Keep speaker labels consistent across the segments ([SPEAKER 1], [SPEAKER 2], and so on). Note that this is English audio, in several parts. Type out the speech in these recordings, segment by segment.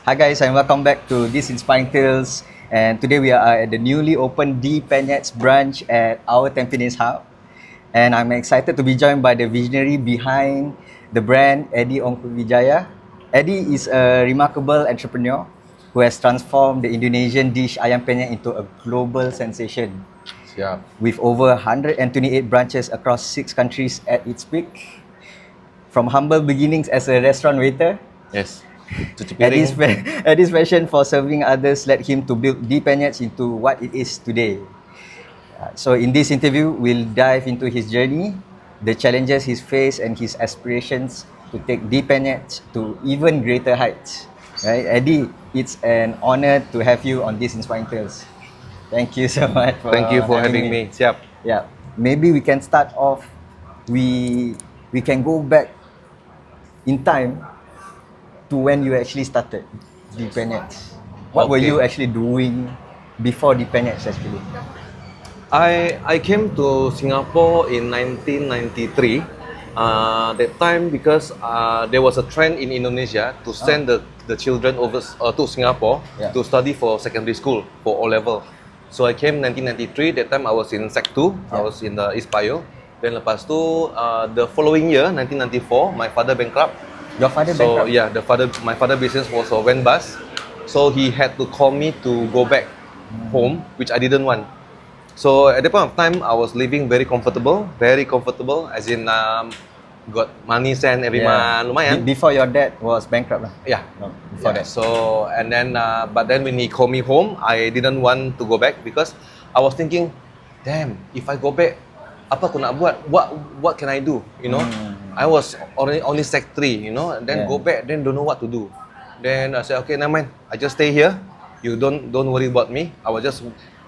[SPEAKER 1] Hi guys, and welcome back to This Inspiring Tales. And today we are at the newly opened D Penyets branch at our Tampines Hub. And I'm excited to be joined by the visionary behind the brand, Eddie Ongku Wijaya. Eddie is a remarkable entrepreneur who has transformed the Indonesian dish Ayam Penyet into a global sensation.
[SPEAKER 2] Siap.
[SPEAKER 1] With over 128 branches across 6 countries at its peak. From humble beginnings as a restaurant waiter,
[SPEAKER 2] Yes. Cuci piring.
[SPEAKER 1] Eddie's passion for serving others led him to build D Penyets into what it is today. So in this interview, we'll dive into his journey, the challenges he's faced, and his aspirations to take D Penyets to even greater heights. Right, Eddie, it's an honor to have you on This Inspiring Tales. Thank you so much
[SPEAKER 2] Thank you for having me. Siap.
[SPEAKER 1] Yeah, maybe we can start off. We can go back in time to when you actually started D Penyets. What were
[SPEAKER 2] Okay.
[SPEAKER 1] you actually doing before D Penyets actually?
[SPEAKER 2] I came to Singapore in 1993. That time because there was a trend in Indonesia to send the children over to Singapore
[SPEAKER 1] Yeah.
[SPEAKER 2] to study for secondary school for O level. So I came 1993. That time I was in Sec 2. I
[SPEAKER 1] Yeah.
[SPEAKER 2] was in the East Payo. Then lepas tu the following year 1994 my father bankrupt.
[SPEAKER 1] Your father
[SPEAKER 2] So
[SPEAKER 1] bankrupt?
[SPEAKER 2] yeah, my father business was a van bus, so he had to call me to go back home, which I didn't want. So at that point of time, I was living very comfortable, as in got money sent every month, lumayan.
[SPEAKER 1] Before your dad was bankrupt lah.
[SPEAKER 2] Yeah.
[SPEAKER 1] No, before
[SPEAKER 2] Yeah,
[SPEAKER 1] that.
[SPEAKER 2] so and then but then when he called me home, I didn't want to go back because I was thinking, damn, if I go back, apa aku nak buat? What can I do? You know, I was only Sec 3, you know, and then
[SPEAKER 1] Yeah.
[SPEAKER 2] go back, then don't know what to do. Then I said, okay, never mind. I just stay here. You don't worry about me. I will just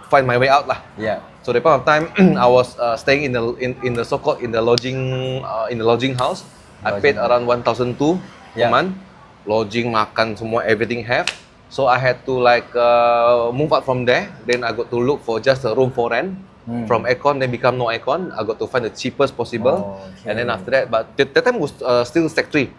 [SPEAKER 2] find my way out lah.
[SPEAKER 1] Yeah.
[SPEAKER 2] So the point of time, I was staying in the so-called in the lodging house. I paid around 1,200 per
[SPEAKER 1] Yeah.
[SPEAKER 2] month. Lodging, makan, semua, everything have. So I had to move out from there. Then I got to look for just a room for rent. From aircon, then become no aircon. I got to find the cheapest possible.
[SPEAKER 1] Oh, okay.
[SPEAKER 2] And then after that, but that time was still Sec 3.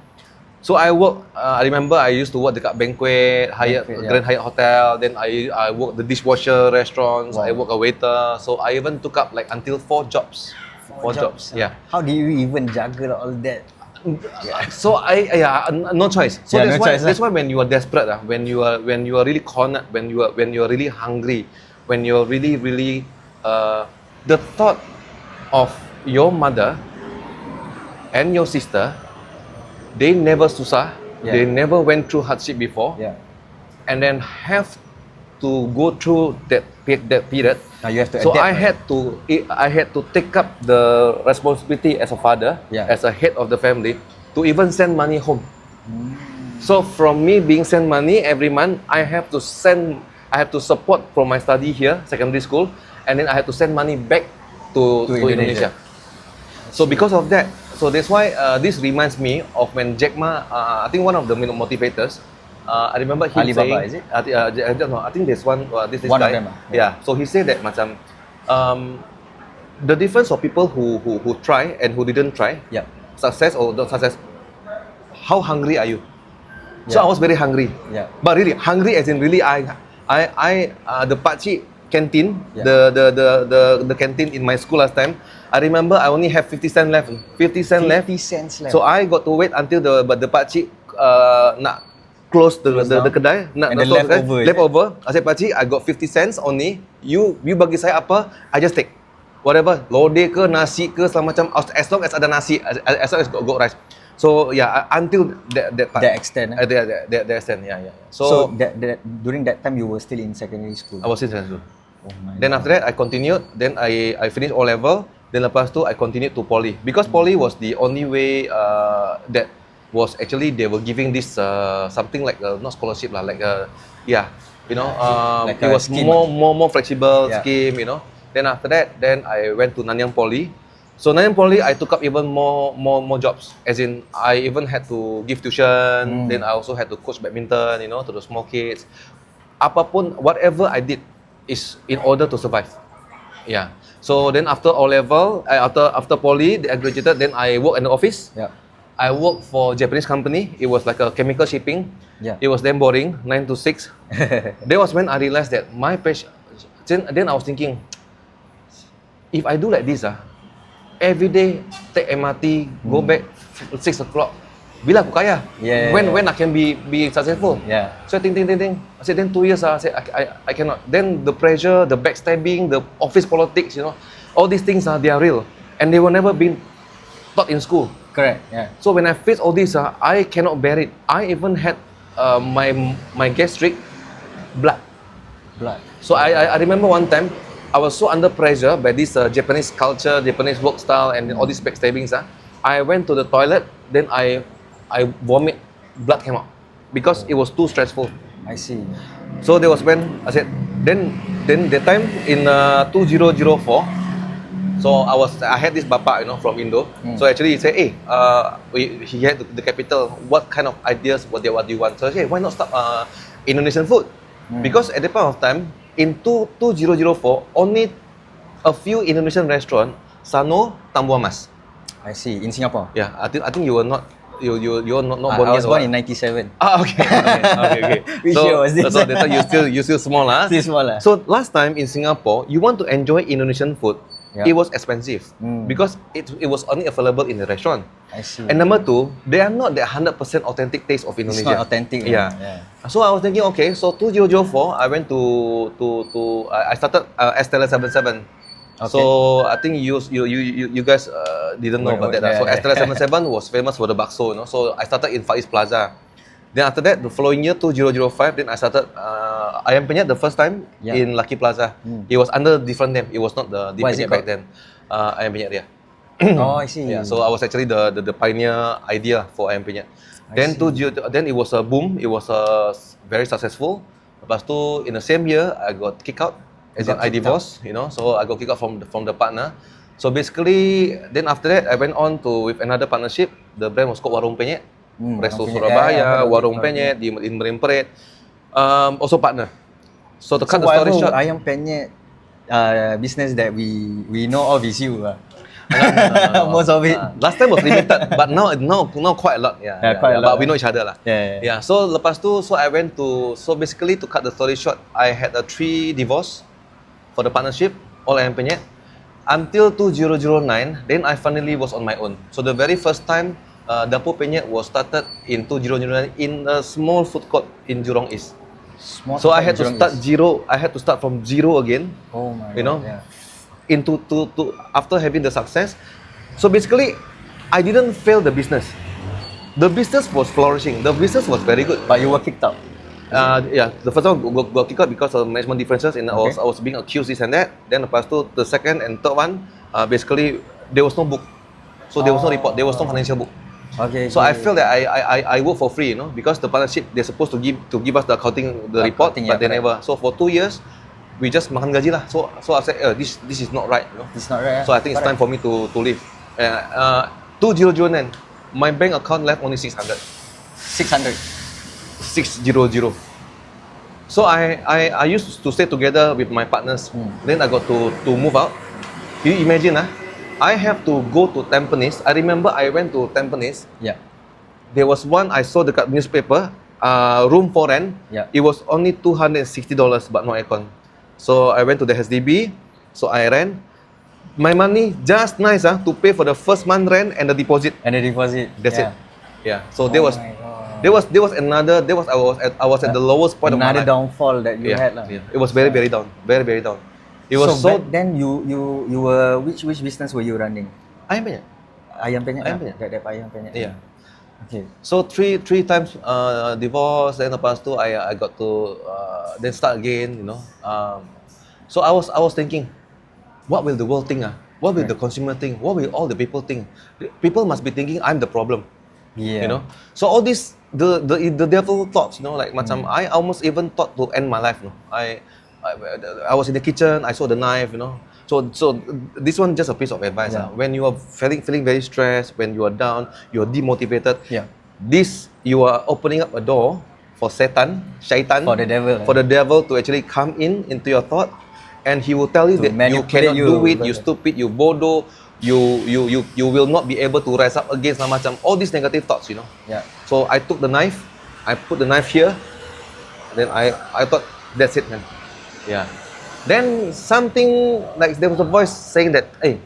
[SPEAKER 2] So I work. I remember I used to work dekat Banquet, Hyatt,
[SPEAKER 1] Banquet, yeah.
[SPEAKER 2] Grand Hyatt Hotel. Then I work the dishwasher restaurants.
[SPEAKER 1] Wow.
[SPEAKER 2] I work a waiter. So I even took up like until 4 jobs. 4 jobs. Yeah.
[SPEAKER 1] How do you even juggle all that?
[SPEAKER 2] So no choice. So
[SPEAKER 1] Yeah, no choice,
[SPEAKER 2] that's why when you are desperate, when you are really cornered, when you are really hungry, when you're really the thought of your mother and your sister, they never susah,
[SPEAKER 1] Yeah.
[SPEAKER 2] they never went through hardship before,
[SPEAKER 1] Yeah.
[SPEAKER 2] and then have to go through that period.
[SPEAKER 1] Now you have to
[SPEAKER 2] So
[SPEAKER 1] adapt.
[SPEAKER 2] I had to take up the responsibility as a father,
[SPEAKER 1] Yeah.
[SPEAKER 2] as a head of the family, to even send money home. So from me being sent money every month, I have to support from my study here, secondary school, and then I have to send money back to Indonesia. So because of that, so that's why this reminds me of when Jack Ma, I think one of the motivators, I remember him
[SPEAKER 1] Alibaba,
[SPEAKER 2] saying,
[SPEAKER 1] is it?
[SPEAKER 2] I don't know, I think there's one, this
[SPEAKER 1] One of
[SPEAKER 2] guy.
[SPEAKER 1] them,
[SPEAKER 2] Yeah. So he said that macam, the difference of people who try and who didn't try,
[SPEAKER 1] Yeah.
[SPEAKER 2] success or not success, how hungry are you? So
[SPEAKER 1] Yeah.
[SPEAKER 2] I was very hungry.
[SPEAKER 1] Yeah.
[SPEAKER 2] But really hungry as in really I the pakcik canteen,
[SPEAKER 1] Yeah.
[SPEAKER 2] the canteen in my school last time, I remember I only have 50 cents left. 50 cents left.
[SPEAKER 1] 50 cents left.
[SPEAKER 2] So I got to wait until the pakcik nak close the
[SPEAKER 1] down.
[SPEAKER 2] kedai, nak
[SPEAKER 1] And then
[SPEAKER 2] close the kedai.
[SPEAKER 1] leftover, is it?
[SPEAKER 2] Leftover. I said, pakcik, I got 50 cents only. You bagi saya apa, I just take. Whatever, lodeh ke, nasi ke, segala macam, as long as ada nasi, as long as got rice. So yeah, until that part.
[SPEAKER 1] That extent, eh?
[SPEAKER 2] That extent, yeah.
[SPEAKER 1] So that during that time you were still in secondary school.
[SPEAKER 2] I was in secondary school.
[SPEAKER 1] Oh my
[SPEAKER 2] Then
[SPEAKER 1] God.
[SPEAKER 2] after that, I continued. Then I finished O level. Then lepas tu, I continued to poly because poly was the only way that was actually they were giving this something like not scholarship lah, like you know,
[SPEAKER 1] Like
[SPEAKER 2] it
[SPEAKER 1] a
[SPEAKER 2] was
[SPEAKER 1] scheme.
[SPEAKER 2] more flexible
[SPEAKER 1] Yeah.
[SPEAKER 2] scheme, you know. Then after that, then I went to Nanyang Poly. So Nanyang Poly, I took up even more jobs. As in, I even had to give tuition. Then I also had to coach badminton, you know, to the small kids. Apapun, whatever I did is in order to survive. Yeah. So then after O level, after poly, I graduated. Then I work in the office.
[SPEAKER 1] Yeah.
[SPEAKER 2] I worked for a Japanese company. It was like a chemical shipping.
[SPEAKER 1] Yeah.
[SPEAKER 2] It was damn boring, 9 to 6. That was when I realized that my passion. Then I was thinking, if I do like this, every day take MRT, go back 6 o'clock, bila aku kaya?
[SPEAKER 1] Yeah.
[SPEAKER 2] When I can be successful?
[SPEAKER 1] Yeah.
[SPEAKER 2] So I think. I said then 2 years, I said I cannot. Then the pressure, the backstabbing, the office politics, all these things they are real, and they were never been taught in school.
[SPEAKER 1] Correct. Yeah.
[SPEAKER 2] So when I face all this, I cannot bear it. I even had my gastric blood. So I remember one time I was so under pressure by this Japanese culture, Japanese work style, and all these backstabbings. I went to the toilet, then I vomit, blood came out because it was too stressful.
[SPEAKER 1] I see.
[SPEAKER 2] So there was when I said, then that time in 2004. So I had this bapa, from Indo. So actually he said, hey, he had the capital. What kind of ideas? What do you want? So I said, hey, why not start Indonesian food? Because at that point of time, in 2004, only a few Indonesian restaurants, Sano, Tambu Mas.
[SPEAKER 1] I see. In Singapore.
[SPEAKER 2] Yeah, I think you were not. You were not born
[SPEAKER 1] I
[SPEAKER 2] yet.
[SPEAKER 1] was born in 97.
[SPEAKER 2] Okay.
[SPEAKER 1] Which year was this?
[SPEAKER 2] So that time you still small
[SPEAKER 1] Still small
[SPEAKER 2] So last time in Singapore, you want to enjoy Indonesian food, it was expensive because it was only available in the restaurant.
[SPEAKER 1] I see.
[SPEAKER 2] And number two, they are not the 100% authentic taste of Indonesia.
[SPEAKER 1] It's not authentic.
[SPEAKER 2] Yeah. So I was thinking, okay, so 2004, I went I started Estella 77.
[SPEAKER 1] Okay.
[SPEAKER 2] So I think you guys didn't know about that. So Estella 77 was famous for the bakso, So I started in Far East Plaza. Then after that, the following year, 2005, then I started Ayam Penyet the first time in Lucky Plaza. It was under different name. It was not the
[SPEAKER 1] What is
[SPEAKER 2] Penyet
[SPEAKER 1] it
[SPEAKER 2] back
[SPEAKER 1] called?
[SPEAKER 2] then. Ayam Penyet, yeah.
[SPEAKER 1] Oh, I see.
[SPEAKER 2] Yeah, so I was actually the pioneer idea for Ayam Penyet. Then it was a boom. It was very successful. Lepas tu, in the same year, I got kicked out. As in, I divorced, so I got kicked out from the partner. So basically, then after that, I went on with another partnership. The brand was called Warung Penyet. Resto Surabaya, Warung Penyet in Marine Parade. Also partner. So to cut the story short,
[SPEAKER 1] Ayam Penyet business that we know of is you.
[SPEAKER 2] No.
[SPEAKER 1] Most of it.
[SPEAKER 2] Last time was limited, but now quite a lot.
[SPEAKER 1] Quite a lot.
[SPEAKER 2] But we know each other lah.
[SPEAKER 1] Yeah.
[SPEAKER 2] So lepas tu, so I went to. So basically, to cut the story short, I had 3 divorce for the partnership, all Ayam Penyet. Until 2009, then I finally was on my own. So the very first time, Dapur Penyet was started in 2009 in a small food court in Jurong East. So I had to start zero. I had to start from zero again.
[SPEAKER 1] Oh my God. Yeah.
[SPEAKER 2] Into after having the success. So basically, I didn't fail the business. The business was flourishing. The business was very good.
[SPEAKER 1] But you were kicked out.
[SPEAKER 2] The first one got kicked out because of management differences, and I was being accused this and that. Then lepas tu, the second and third one, basically there was no book, so there was no report, there was no financial book.
[SPEAKER 1] Okay.
[SPEAKER 2] So I feel that I work for free, because the partnership they're supposed to give us the report, but they never. So for 2 years, we just makan gaji lah. So I said, this is not right.
[SPEAKER 1] It's not right.
[SPEAKER 2] So I think it's time for me to leave. 2009, my bank account left only 600.
[SPEAKER 1] 600.
[SPEAKER 2] 600. So I used to stay together with my partners. Then I got to move out. You imagine, I have to go to Tampines. I remember I went to Tampines.
[SPEAKER 1] Yeah.
[SPEAKER 2] There was one I saw the newspaper, room for rent.
[SPEAKER 1] Yeah.
[SPEAKER 2] It was only $260, but no aircon. So I went to the HDB. So I rent. My money just nice to pay for the first month rent and the deposit. That's it. Yeah. So there was another. I was at the lowest point of my life.
[SPEAKER 1] Another downfall that you had lah.
[SPEAKER 2] Yeah. It was very down. Very down. It was
[SPEAKER 1] so back then you were which business were you running?
[SPEAKER 2] Ayam Penyet.
[SPEAKER 1] Ayam Penyet.
[SPEAKER 2] Ayam Penyet.
[SPEAKER 1] That Ayam Penyet.
[SPEAKER 2] Yeah.
[SPEAKER 1] Okay.
[SPEAKER 2] So three times divorce, then lepas tu I got to then start again, So I was thinking, what will the world think? What will the consumer think? What will all the people think? People must be thinking I'm the problem.
[SPEAKER 1] Yeah.
[SPEAKER 2] So all this the devil thoughts, macam I almost even thought to end my life. I was in the kitchen, I saw the knife, So this one just a piece of advice. When you are feeling very stressed, when you are down, you are demotivated.
[SPEAKER 1] Yeah.
[SPEAKER 2] This you are opening up a door for shaitan,
[SPEAKER 1] For the devil.
[SPEAKER 2] to actually come into your thought, and he will tell you
[SPEAKER 1] To
[SPEAKER 2] that you cannot
[SPEAKER 1] manipulate
[SPEAKER 2] do it,
[SPEAKER 1] you.
[SPEAKER 2] you stupid, you bodoh, you will not be able to rise up against macam all these negative thoughts, you know.
[SPEAKER 1] Yeah.
[SPEAKER 2] So I took the knife, I put the knife here, then I thought that's it, man. Yeah. Then something like there was a voice saying that, hey,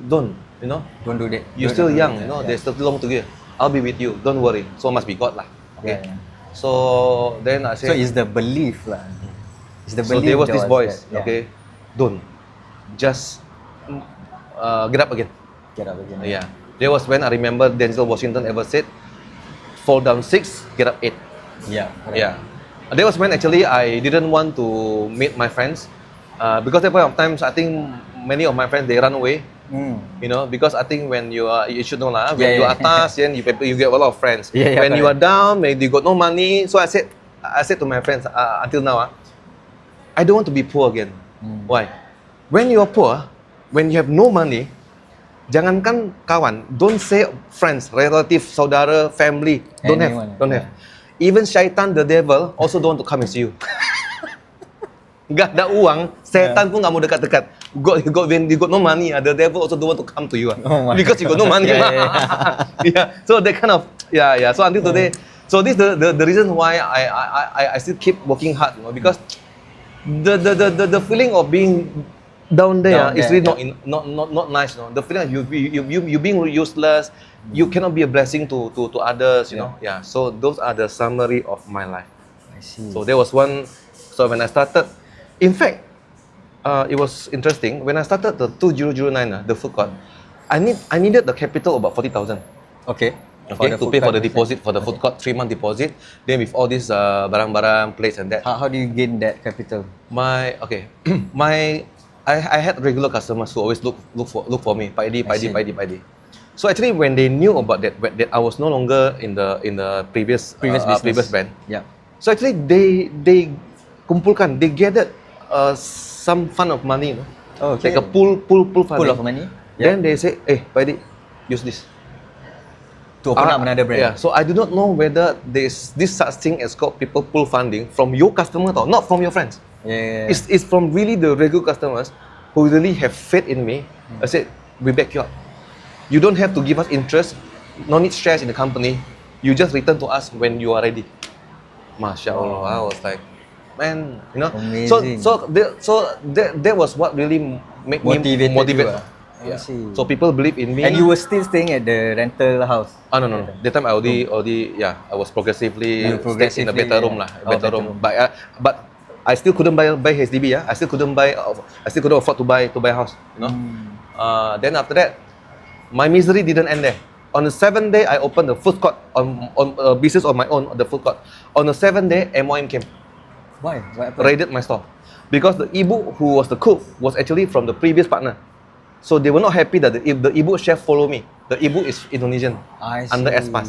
[SPEAKER 2] don't, you know,
[SPEAKER 1] Don't do that.
[SPEAKER 2] you're
[SPEAKER 1] Don't
[SPEAKER 2] still
[SPEAKER 1] do
[SPEAKER 2] young,
[SPEAKER 1] that.
[SPEAKER 2] you know,
[SPEAKER 1] Yeah.
[SPEAKER 2] there's still long to go. I'll be with you, don't worry. So must be God lah. Okay.
[SPEAKER 1] Yeah, yeah.
[SPEAKER 2] So then I
[SPEAKER 1] So
[SPEAKER 2] said,
[SPEAKER 1] it's the belief lah. It's the
[SPEAKER 2] so
[SPEAKER 1] belief.
[SPEAKER 2] there was
[SPEAKER 1] that
[SPEAKER 2] this voice,
[SPEAKER 1] that, yeah.
[SPEAKER 2] okay, don't, just get up again.
[SPEAKER 1] Get up again.
[SPEAKER 2] Yeah. There was when I remember Denzel Washington ever said, fall down 6, get up 8.
[SPEAKER 1] Yeah. Correct.
[SPEAKER 2] Yeah. There was when actually I didn't want to meet my friends because at that point of times I think many of my friends they run away. You know, because I think when you should know lah, when
[SPEAKER 1] Yeah,
[SPEAKER 2] you
[SPEAKER 1] yeah.
[SPEAKER 2] are atas, then you get a lot of friends.
[SPEAKER 1] Yeah, yeah,
[SPEAKER 2] when you are
[SPEAKER 1] correct.
[SPEAKER 2] down, maybe you got no money. So I said to my friends until now, I don't want to be poor again. Why? When you are poor, when you have no money, jangankan kawan, don't say friends, relative, saudara, family, don't
[SPEAKER 1] Anyone,
[SPEAKER 2] have.
[SPEAKER 1] yeah.
[SPEAKER 2] Even syaitan, the devil, also don't want to come and see you. Gak ada uang, setan pun gak mau dekat-dekat. When you got no money, the devil also don't want to come to you.
[SPEAKER 1] Oh my
[SPEAKER 2] Because you got no money. Yeah. So that kind of, yeah. So until today, so this the reason why I still keep working hard, you know, because the feeling of being down there
[SPEAKER 1] Down
[SPEAKER 2] is
[SPEAKER 1] there,
[SPEAKER 2] really not nice, you know. The feeling of you being useless, you cannot be a blessing to others, you know. Yeah. So those are the summary of my life.
[SPEAKER 1] I see.
[SPEAKER 2] So there was one. So when I started, in fact, it was interesting. When I started the 2009, the food court, I needed the capital about 40,000.
[SPEAKER 1] Okay.
[SPEAKER 2] Okay, to pay for the deposit for the food court, 3-month deposit. Then with all these barang-barang, plates and that.
[SPEAKER 1] How do you gain that capital?
[SPEAKER 2] I had regular customers who always look for me. Pak
[SPEAKER 1] I see.
[SPEAKER 2] Edi. So actually, when they knew about that I was no longer in the previous
[SPEAKER 1] Business.
[SPEAKER 2] previous brand.
[SPEAKER 1] Yeah.
[SPEAKER 2] So actually, they kumpulkan, they gathered some fund of money, you know,
[SPEAKER 1] Oh, okay.
[SPEAKER 2] like a pool funding.
[SPEAKER 1] Full of money.
[SPEAKER 2] Then they say, hey, Pak Edi, use this.
[SPEAKER 1] To open up another brand.
[SPEAKER 2] Yeah, so I do not know whether there's this such thing as called people pull funding from your customer or not from your friends.
[SPEAKER 1] Yeah.
[SPEAKER 2] It's from really the regular customers who really have faith in me. I said, we back you up. You don't have to give us interest, no need shares in the company. You just return to us when you are ready. Masya Allah, I was like, man, you know.
[SPEAKER 1] Amazing.
[SPEAKER 2] So that was what really made me
[SPEAKER 1] Motivated
[SPEAKER 2] motivate.
[SPEAKER 1] you, I see.
[SPEAKER 2] So people believe in me.
[SPEAKER 1] And you were still staying at the rental house.
[SPEAKER 2] Oh no. That time I already I was progressively
[SPEAKER 1] You
[SPEAKER 2] stayed in a better room lah,
[SPEAKER 1] Oh,
[SPEAKER 2] better
[SPEAKER 1] better
[SPEAKER 2] room.
[SPEAKER 1] room.
[SPEAKER 2] But I still couldn't buy HDB. I still couldn't afford to buy house. You know. Then after that, my misery didn't end there. On the 7th day, I opened the food court on business on my own, the food court. On the 7th day, MOM came,
[SPEAKER 1] Why? What happened?
[SPEAKER 2] raided my store, because the ibu who was the cook was actually from the previous partner. So they were not happy that the ibu chef follow me. The ibu is Indonesian,
[SPEAKER 1] I
[SPEAKER 2] under
[SPEAKER 1] see.
[SPEAKER 2] Espas.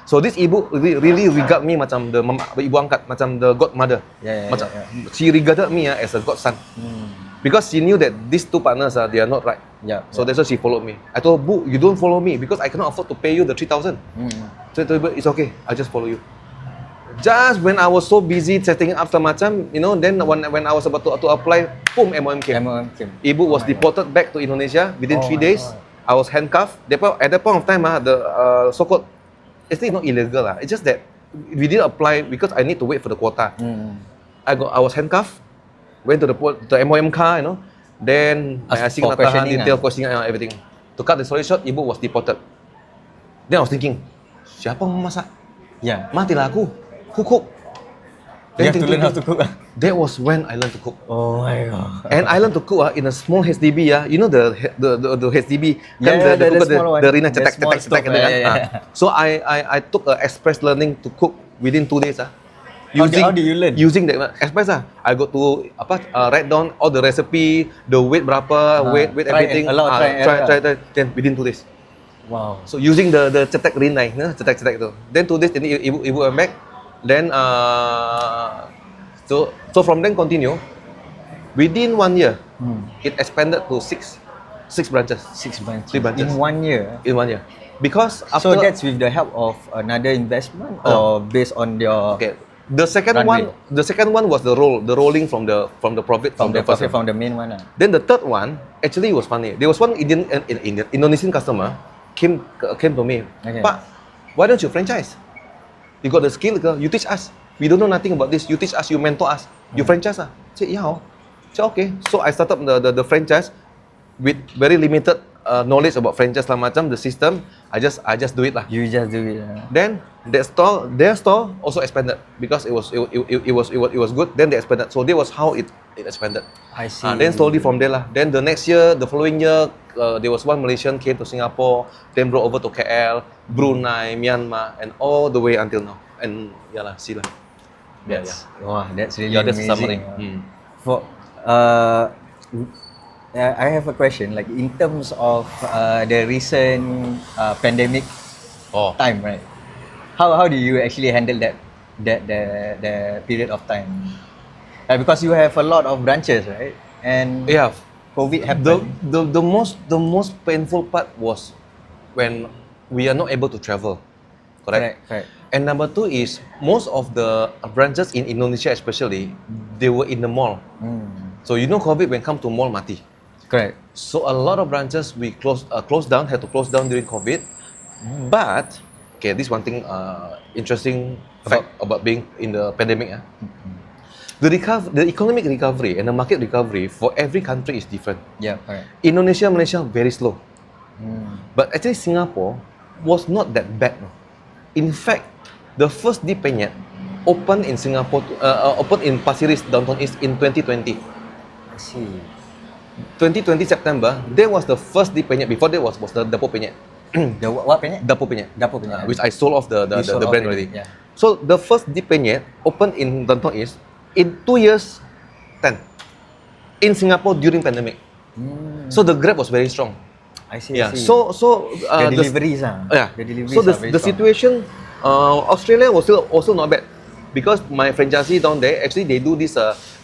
[SPEAKER 2] So this ibu really regard me macam the ibu angkat, macam the godmother.
[SPEAKER 1] Yeah,
[SPEAKER 2] Macam
[SPEAKER 1] yeah.
[SPEAKER 2] she regarded me as a godson. Because she knew that these two partners they are not right.
[SPEAKER 1] Yeah.
[SPEAKER 2] So that's why she followed me. I told her, Bu, you don't follow me because I cannot afford to pay you the 3,000. So I told her, it's okay, I just follow you. Just when I was so busy setting up macam, you know, then when I was about to apply, boom, MOM came.
[SPEAKER 1] MOM came.
[SPEAKER 2] Ibu was deported back to Indonesia within
[SPEAKER 1] Oh
[SPEAKER 2] 3
[SPEAKER 1] my
[SPEAKER 2] days.
[SPEAKER 1] God.
[SPEAKER 2] I was handcuffed. At that point of time, the so-called, it's not illegal. It's just that we didn't apply because I need to wait for the quota. I was handcuffed, went to the MOM car, you know. Then I
[SPEAKER 1] Ask
[SPEAKER 2] asked
[SPEAKER 1] for questioning,
[SPEAKER 2] detail questioning everything. To cut the story short, ibu was deported. Then I was thinking, siapa memasak?
[SPEAKER 1] Yeah.
[SPEAKER 2] Matilah aku. Who cook?
[SPEAKER 1] You have to learn how to cook.
[SPEAKER 2] That was when I learned to cook.
[SPEAKER 1] Oh my god.
[SPEAKER 2] And I learned to cook in a small HDB. You know the HDB,
[SPEAKER 1] Yeah, the
[SPEAKER 2] cooker,
[SPEAKER 1] small one.
[SPEAKER 2] the Rina
[SPEAKER 1] The
[SPEAKER 2] cetak
[SPEAKER 1] small stove,
[SPEAKER 2] gitu kan.
[SPEAKER 1] yeah.
[SPEAKER 2] So I took a express learning to cook within 2 days.
[SPEAKER 1] How did you learn?
[SPEAKER 2] Using the express I got to write down all the recipe, the weight berapa, weight
[SPEAKER 1] try
[SPEAKER 2] everything.
[SPEAKER 1] a lot, try.
[SPEAKER 2] Then within 2 days.
[SPEAKER 1] Wow.
[SPEAKER 2] So using the cetak Rina, cetak tu. Then 2 days, then ibu went back. Then so from then continue. Within 1 year, it expanded to six branches.
[SPEAKER 1] 6 branches.
[SPEAKER 2] 3 branches.
[SPEAKER 1] In 1 year.
[SPEAKER 2] In 1 year. Because
[SPEAKER 1] So
[SPEAKER 2] after
[SPEAKER 1] that's with the help of another investment or based on your
[SPEAKER 2] okay. The second one was the rolling from the profit
[SPEAKER 1] From the
[SPEAKER 2] first
[SPEAKER 1] profit
[SPEAKER 2] one.
[SPEAKER 1] from the main one.
[SPEAKER 2] Then the third one actually was funny. There was one Indonesian customer came to me.
[SPEAKER 1] Okay.
[SPEAKER 2] Pak, why don't you franchise? You got the skill, girl. You teach us. We don't know nothing about this. You teach us. You mentor us. You franchise us. I said, yeah. I said, okay. So I started the franchise with very limited knowledge about franchise lah macam the system. I just do it lah.
[SPEAKER 1] You just do it.
[SPEAKER 2] Then their store also expanded because it was good. Then they expanded. So that was how it expanded.
[SPEAKER 1] I see.
[SPEAKER 2] Then slowly from there lah. Then the next year, the following year, there was one Malaysian came to Singapore, then brought over to KL, Brunei, Myanmar, and all the way until now. And yeah lah, see lah.
[SPEAKER 1] Wow, that's really
[SPEAKER 2] Yeah, that's the
[SPEAKER 1] amazing.
[SPEAKER 2] summary.
[SPEAKER 1] For I have a question. Like in terms of the recent pandemic
[SPEAKER 2] Oh,
[SPEAKER 1] time, right? How do you actually handle that the period of time? Because you have a lot of branches, right? And
[SPEAKER 2] yeah.
[SPEAKER 1] COVID happened.
[SPEAKER 2] The most painful part was when we are not able to travel. Correct. And number two is most of the branches in Indonesia especially, they were in the mall. So you know COVID when come to mall mati.
[SPEAKER 1] Correct.
[SPEAKER 2] So a lot of branches we closed down, had to close down during COVID. But okay, this one thing interesting fact about being in the pandemic. The economic recovery and the market recovery for every country is different.
[SPEAKER 1] Yeah, correct.
[SPEAKER 2] Indonesia, Malaysia very slow. But actually Singapore was not that bad. No. In fact, the first Di Penyet opened in Singapore, opened in Pasir Ris Downtown East in 2020.
[SPEAKER 1] I see.
[SPEAKER 2] 2020 September, there was the first Di Penyet. Before that was the Dapur Penyet.
[SPEAKER 1] The what penyet?
[SPEAKER 2] Dapur Penyet.
[SPEAKER 1] Dapur penyet.
[SPEAKER 2] Which I sold off the
[SPEAKER 1] sold off
[SPEAKER 2] brand
[SPEAKER 1] already,
[SPEAKER 2] already.
[SPEAKER 1] yeah.
[SPEAKER 2] So the first Di Penyet opened in Downtown East in 2 years 10 in Singapore during pandemic. So the Grab was very strong.
[SPEAKER 1] I see.
[SPEAKER 2] Yeah.
[SPEAKER 1] I see.
[SPEAKER 2] So
[SPEAKER 1] the deliveries
[SPEAKER 2] yeah.
[SPEAKER 1] The deliveries
[SPEAKER 2] So
[SPEAKER 1] are very
[SPEAKER 2] the
[SPEAKER 1] strong.
[SPEAKER 2] situation, Australia was still also not bad because my franchisee down there actually they do this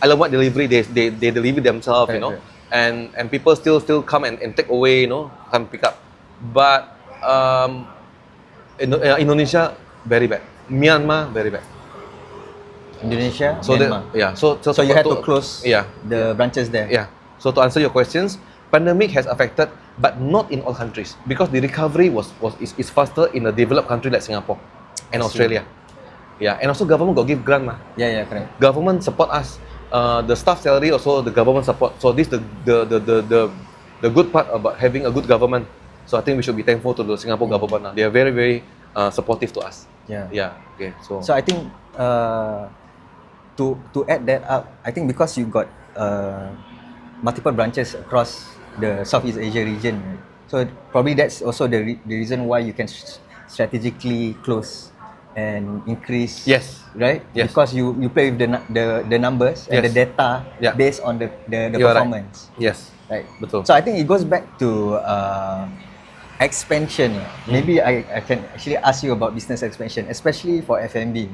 [SPEAKER 2] alamat delivery. They deliver themselves, you know, and people still come and take away, you know, come pick up. But Indonesia very bad. Myanmar very bad.
[SPEAKER 1] Indonesia,
[SPEAKER 2] So
[SPEAKER 1] Myanmar.
[SPEAKER 2] so
[SPEAKER 1] You had to close
[SPEAKER 2] yeah.
[SPEAKER 1] the branches there.
[SPEAKER 2] Yeah. So to answer your questions, pandemic has affected, but not in all countries because the recovery is faster in a developed country like Singapore and Australia. Yeah, and also government got give grant mah.
[SPEAKER 1] Yeah, correct.
[SPEAKER 2] Government support us. The staff salary also the government support. So this the good part about having a good government. So I think we should be thankful to the Singapore government. They are very very supportive to us.
[SPEAKER 1] Yeah.
[SPEAKER 2] Yeah. Okay. So
[SPEAKER 1] So I think to add that up, I think because you got multiple branches across the Southeast Asia region, right? So probably that's also the reason why you can strategically close and increase.
[SPEAKER 2] Yes.
[SPEAKER 1] Right.
[SPEAKER 2] Yes.
[SPEAKER 1] Because you play with the numbers and the data based on the
[SPEAKER 2] You're right.
[SPEAKER 1] performance.
[SPEAKER 2] Yes.
[SPEAKER 1] Right.
[SPEAKER 2] Betul.
[SPEAKER 1] So I think it goes back to expansion. Maybe I can actually ask you about business expansion, especially for F&B.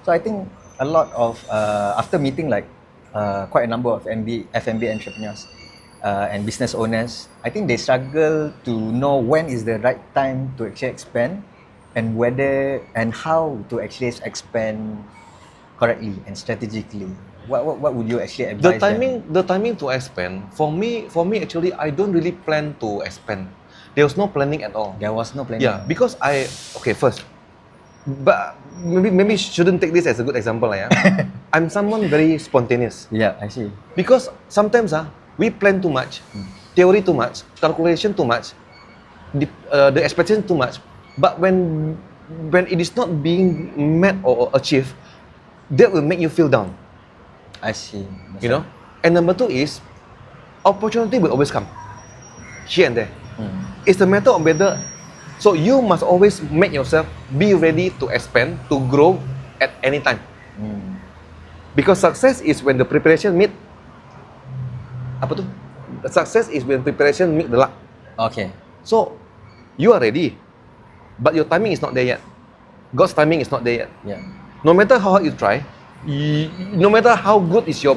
[SPEAKER 1] So I think a lot of after meeting like quite a number of F&B entrepreneurs and business owners, I think they struggle to know when is the right time to actually expand and whether and how to actually expand correctly and strategically. What would you actually advise them?
[SPEAKER 2] The timing to expand for me actually I don't really plan to expand. There was no planning at all.
[SPEAKER 1] There was no planning.
[SPEAKER 2] Yeah, because first, but maybe shouldn't take this as a good example, yeah. I'm someone very spontaneous.
[SPEAKER 1] Yeah, I see.
[SPEAKER 2] Because sometimes we plan too much, theory too much, calculation too much, the expectation too much. But when it is not being met or achieved, that will make you feel down.
[SPEAKER 1] I see.
[SPEAKER 2] You know. And number two is, opportunity will always come, here and there. It's a matter of whether. So you must always make yourself be ready to expand, to grow at any time. Because success is when the preparation meet. Apa tu? Success is when preparation meet the luck.
[SPEAKER 1] Okay.
[SPEAKER 2] So you are ready, but your timing is not there yet. God's timing is not there yet.
[SPEAKER 1] Yeah.
[SPEAKER 2] No matter how hard you try, no matter how good is your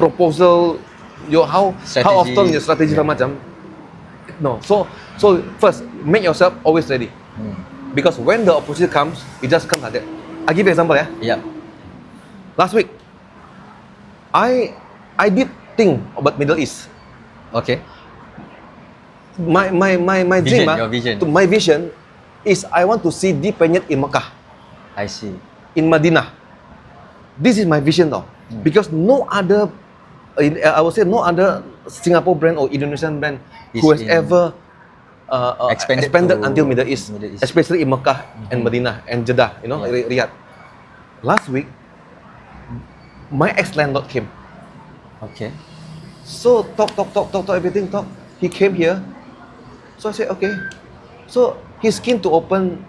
[SPEAKER 2] proposal, how often your strategy macam. No. So first make yourself always ready. Because when the opportunity comes, it just comes like that. I give you an example, yeah.
[SPEAKER 1] Yeah.
[SPEAKER 2] Last week, I did think about Middle East.
[SPEAKER 1] Okay.
[SPEAKER 2] My
[SPEAKER 1] Vision,
[SPEAKER 2] dream,
[SPEAKER 1] your vision.
[SPEAKER 2] my vision is I want to see Deep Penyet in Mecca,
[SPEAKER 1] I see.
[SPEAKER 2] in Madinah. This is my vision now, because no other, I would say no other Singapore brand or Indonesian brand
[SPEAKER 1] Is
[SPEAKER 2] who has
[SPEAKER 1] in-
[SPEAKER 2] ever
[SPEAKER 1] Expanded
[SPEAKER 2] expanded
[SPEAKER 1] to
[SPEAKER 2] until Middle East,
[SPEAKER 1] Middle East.
[SPEAKER 2] especially in Mecca and Madinah and Jeddah,
[SPEAKER 1] Yeah.
[SPEAKER 2] Riyadh. Last week, my ex-landlord came.
[SPEAKER 1] Okay.
[SPEAKER 2] So talk, everything talk. He came here. So I said, okay. So he's keen to open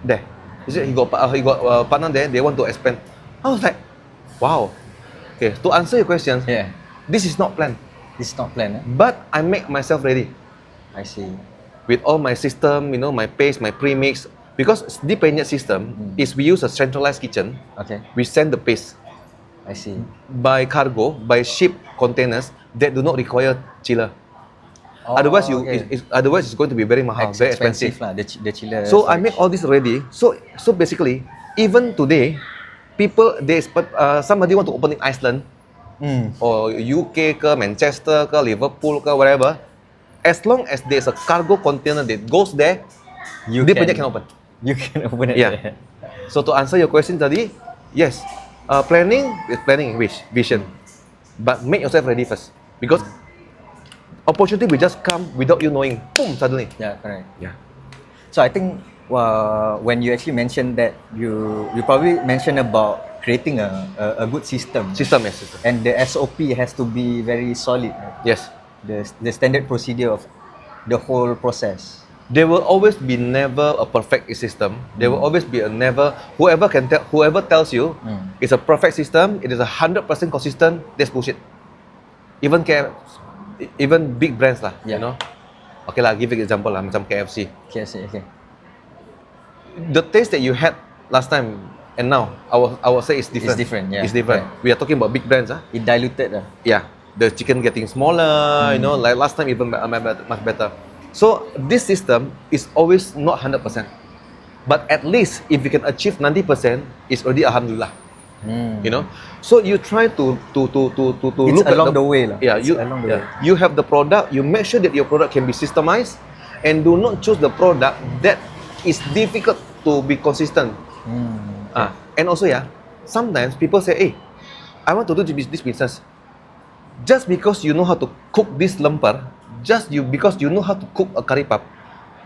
[SPEAKER 2] there. He said he got partner there. They want to expand. I was like, wow. Okay. To answer your questions,
[SPEAKER 1] Yeah.
[SPEAKER 2] this is not planned,
[SPEAKER 1] It's not planned.
[SPEAKER 2] but I make myself ready
[SPEAKER 1] I see.
[SPEAKER 2] with all my system. My paste, my pre-mix. Because Deep Penyet system is we use a centralized kitchen.
[SPEAKER 1] Okay.
[SPEAKER 2] We send the paste
[SPEAKER 1] I see.
[SPEAKER 2] by cargo, by ship containers that do not require chiller. Otherwise, it's going to be very mahal, very expensive.
[SPEAKER 1] lah. The chiller.
[SPEAKER 2] So I
[SPEAKER 1] storage.
[SPEAKER 2] make all this ready. So basically, even today, people somebody want to open in Iceland or UK ke Manchester ke Liverpool ke whatever. As long as there's a cargo container that goes there, dia punya can open.
[SPEAKER 1] You can open it.
[SPEAKER 2] Yeah. So to answer your question tadi, yes, planning vision, but make yourself ready first, because opportunity will just come without you knowing. Boom, suddenly.
[SPEAKER 1] Yeah, correct.
[SPEAKER 2] Yeah.
[SPEAKER 1] So I think when you actually mentioned that, you probably mentioned about creating a good system.
[SPEAKER 2] System, yes. System.
[SPEAKER 1] And the SOP has to be very solid. Right?
[SPEAKER 2] Yes.
[SPEAKER 1] The standard procedure of the whole process.
[SPEAKER 2] There will always be never a perfect system. There will always be a never. Whoever tells you it's a perfect system, it is 100% consistent. That's bullshit. Even big brands lah,
[SPEAKER 1] Yeah.
[SPEAKER 2] Okay lah, give an example lah, macam KFC.
[SPEAKER 1] Okay.
[SPEAKER 2] The taste that you had last time and now, I would say it's different.
[SPEAKER 1] It's different, yeah.
[SPEAKER 2] It's different.
[SPEAKER 1] Right.
[SPEAKER 2] We are talking about big brands,
[SPEAKER 1] It diluted.
[SPEAKER 2] Yeah, the chicken getting smaller, like last time even much better. So this system is always not 100%, but at least if you can achieve 90%, it's already alhamdulillah. So you try to
[SPEAKER 1] It's
[SPEAKER 2] look
[SPEAKER 1] along
[SPEAKER 2] at
[SPEAKER 1] the way lah.
[SPEAKER 2] Yeah,
[SPEAKER 1] It's along the way.
[SPEAKER 2] you have the product. You make sure that your product can be systemized, and do not choose the product that is difficult to be consistent. And also, sometimes people say, "Hey, I want to do this business." Just because you know how to cook this lemper, because you know how to cook a curry puff,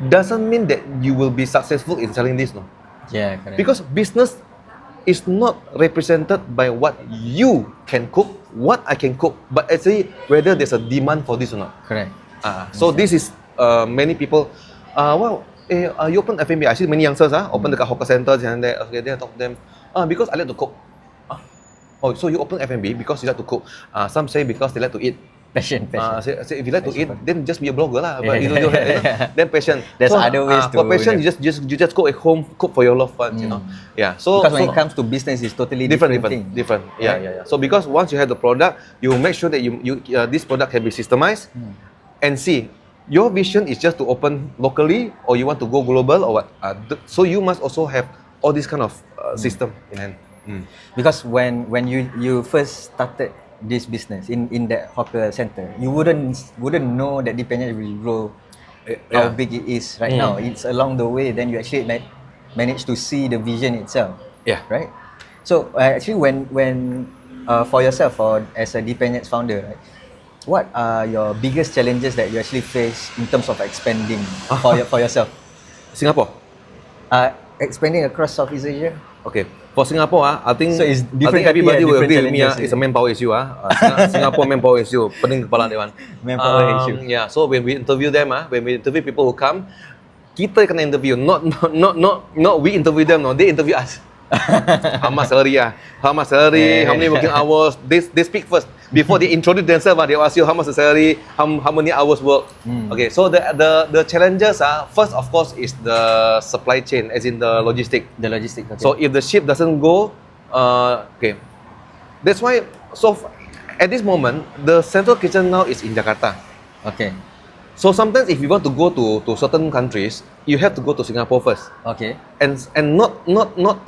[SPEAKER 2] doesn't mean that you will be successful in selling this, no.
[SPEAKER 1] Yeah, correct.
[SPEAKER 2] Because business is not represented by what you can cook, what I can cook, but actually whether there's a demand for this or not.
[SPEAKER 1] Correct.
[SPEAKER 2] So this is many people. You open F&B. I see many youngsters open dekat hawker centers and there. Okay, then I talk to them. Because I like to cook. Oh, so you open F&B because you like to cook. Some say because they like to eat.
[SPEAKER 1] Passion.
[SPEAKER 2] Say if you like to eat, then just be a blogger lah. But
[SPEAKER 1] Yeah.
[SPEAKER 2] you don't then passion.
[SPEAKER 1] There's other ways
[SPEAKER 2] for
[SPEAKER 1] to,
[SPEAKER 2] passion, you just cook at home, cook for your loved ones. Yeah. So
[SPEAKER 1] Because when it comes to business, it's totally different thing.
[SPEAKER 2] different. Yeah. So because once you have the product, you make sure that this product can be systemized, and see. Your vision is just to open locally, or you want to go global, or what? So you must also have all this kind of system in hand.
[SPEAKER 1] Because when you first started this business in that hawker center, you wouldn't know that Deep Penyet will grow how big it is right now. It's along the way, then you actually manage to see the vision itself.
[SPEAKER 2] Yeah.
[SPEAKER 1] Right. So actually, when for yourself or as a Deep Penyet founder, right, what are your biggest challenges that you actually face in terms of expanding for yourself?
[SPEAKER 2] Singapore.
[SPEAKER 1] Expanding across Southeast Asia.
[SPEAKER 2] Okay. For Singapore, I think
[SPEAKER 1] So it's
[SPEAKER 2] I
[SPEAKER 1] different
[SPEAKER 2] think everybody
[SPEAKER 1] country,
[SPEAKER 2] will agree
[SPEAKER 1] different
[SPEAKER 2] with me.
[SPEAKER 1] challenges.
[SPEAKER 2] It's a manpower issue. Singapore manpower issue. Pening kepala dia one.
[SPEAKER 1] Manpower issue.
[SPEAKER 2] Yeah. So when we interview them, when we interview people who come, kita kena interview. Not we interview them. No, they interview us. How much salary? How much salary? How many working hours? They speak first before they introduce themselves. They will ask you how much the salary, how many hours work. Okay, so the challenges first of course is the supply chain, as in the logistic.
[SPEAKER 1] The logistics. Okay.
[SPEAKER 2] So if the ship doesn't go, okay, that's why. So at this moment, the central kitchen now is in Jakarta.
[SPEAKER 1] Okay.
[SPEAKER 2] So sometimes if you want to go to certain countries, you have to go to Singapore first.
[SPEAKER 1] Okay.
[SPEAKER 2] And not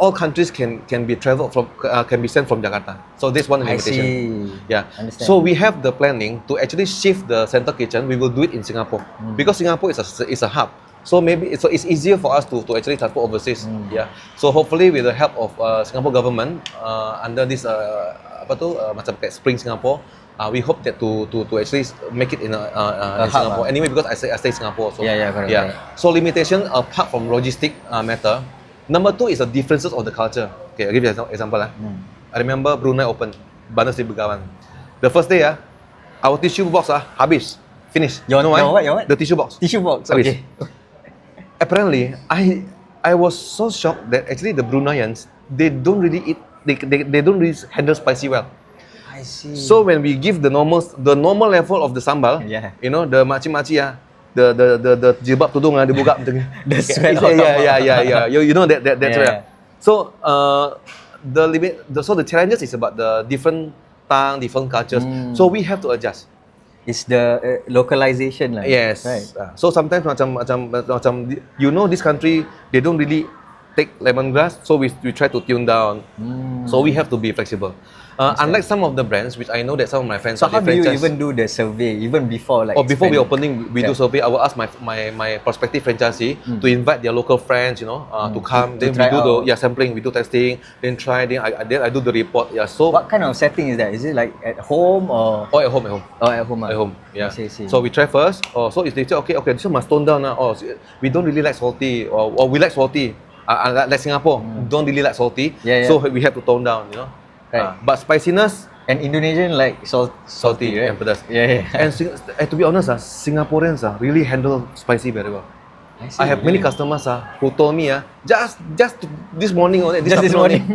[SPEAKER 2] all countries can be traveled from can be sent from Jakarta. So this one
[SPEAKER 1] I
[SPEAKER 2] limitation.
[SPEAKER 1] see.
[SPEAKER 2] Yeah.
[SPEAKER 1] Understand.
[SPEAKER 2] So we have the planning to actually shift the central kitchen. We will do it in Singapore because Singapore is a hub. So maybe it's easier for us to actually transport overseas. Yeah. So hopefully with the help of Singapore government under this macam Tech Spring Singapore. We hope that to actually make it in Singapore. Anyway, because I stay Singapore, so
[SPEAKER 1] correct.
[SPEAKER 2] So limitation apart from logistic matter. Number two is the differences of the culture. Okay, I'll give you an example. I remember Brunei Open, Bandar Seri Begawan. The first day, our tissue box habis, finish.
[SPEAKER 1] Your what?
[SPEAKER 2] The tissue box.
[SPEAKER 1] Tissue box.
[SPEAKER 2] Habis.
[SPEAKER 1] Okay.
[SPEAKER 2] Apparently, I was so shocked that actually the Bruneians they don't really eat. They don't really handle spicy well.
[SPEAKER 1] I see.
[SPEAKER 2] So when we give the normal level of the sambal, you know, the makcik-makcik the jilbab tudung dia buka macam ni.
[SPEAKER 1] The sweat.
[SPEAKER 2] Yeah. You know that's right. So so the challenges is about the different tongue, different cultures. So we have to adjust.
[SPEAKER 1] It's the localization lah.
[SPEAKER 2] Yes.
[SPEAKER 1] Right.
[SPEAKER 2] So sometimes macam you know this country they don't really take lemongrass, so we try to tune down. So we have to be flexible. Unlike some of the brands, which I know that some of my friends.
[SPEAKER 1] So how do you even do the survey even before like?
[SPEAKER 2] Before we opening, we do survey. I will ask my prospective franchisee to invite their local friends, you know, to come. Then we do the sampling, we do testing, then try. Then I do the report. Yeah. So
[SPEAKER 1] what kind of setting is that? Is it like at home or?
[SPEAKER 2] At home.
[SPEAKER 1] Oh, at home.
[SPEAKER 2] At home. Yeah.
[SPEAKER 1] See.
[SPEAKER 2] So we try first. So if they say okay, this one must tone down now. We don't really like salty, or we like salty. Like Singapore, don't really like salty. So we have to tone down, you know.
[SPEAKER 1] Right.
[SPEAKER 2] But spiciness
[SPEAKER 1] and Indonesian like salty, right?
[SPEAKER 2] and pedas.
[SPEAKER 1] Yeah.
[SPEAKER 2] And to be honest, Singaporeans really handle spicy very well. I have many customers who told me just this morning or this morning.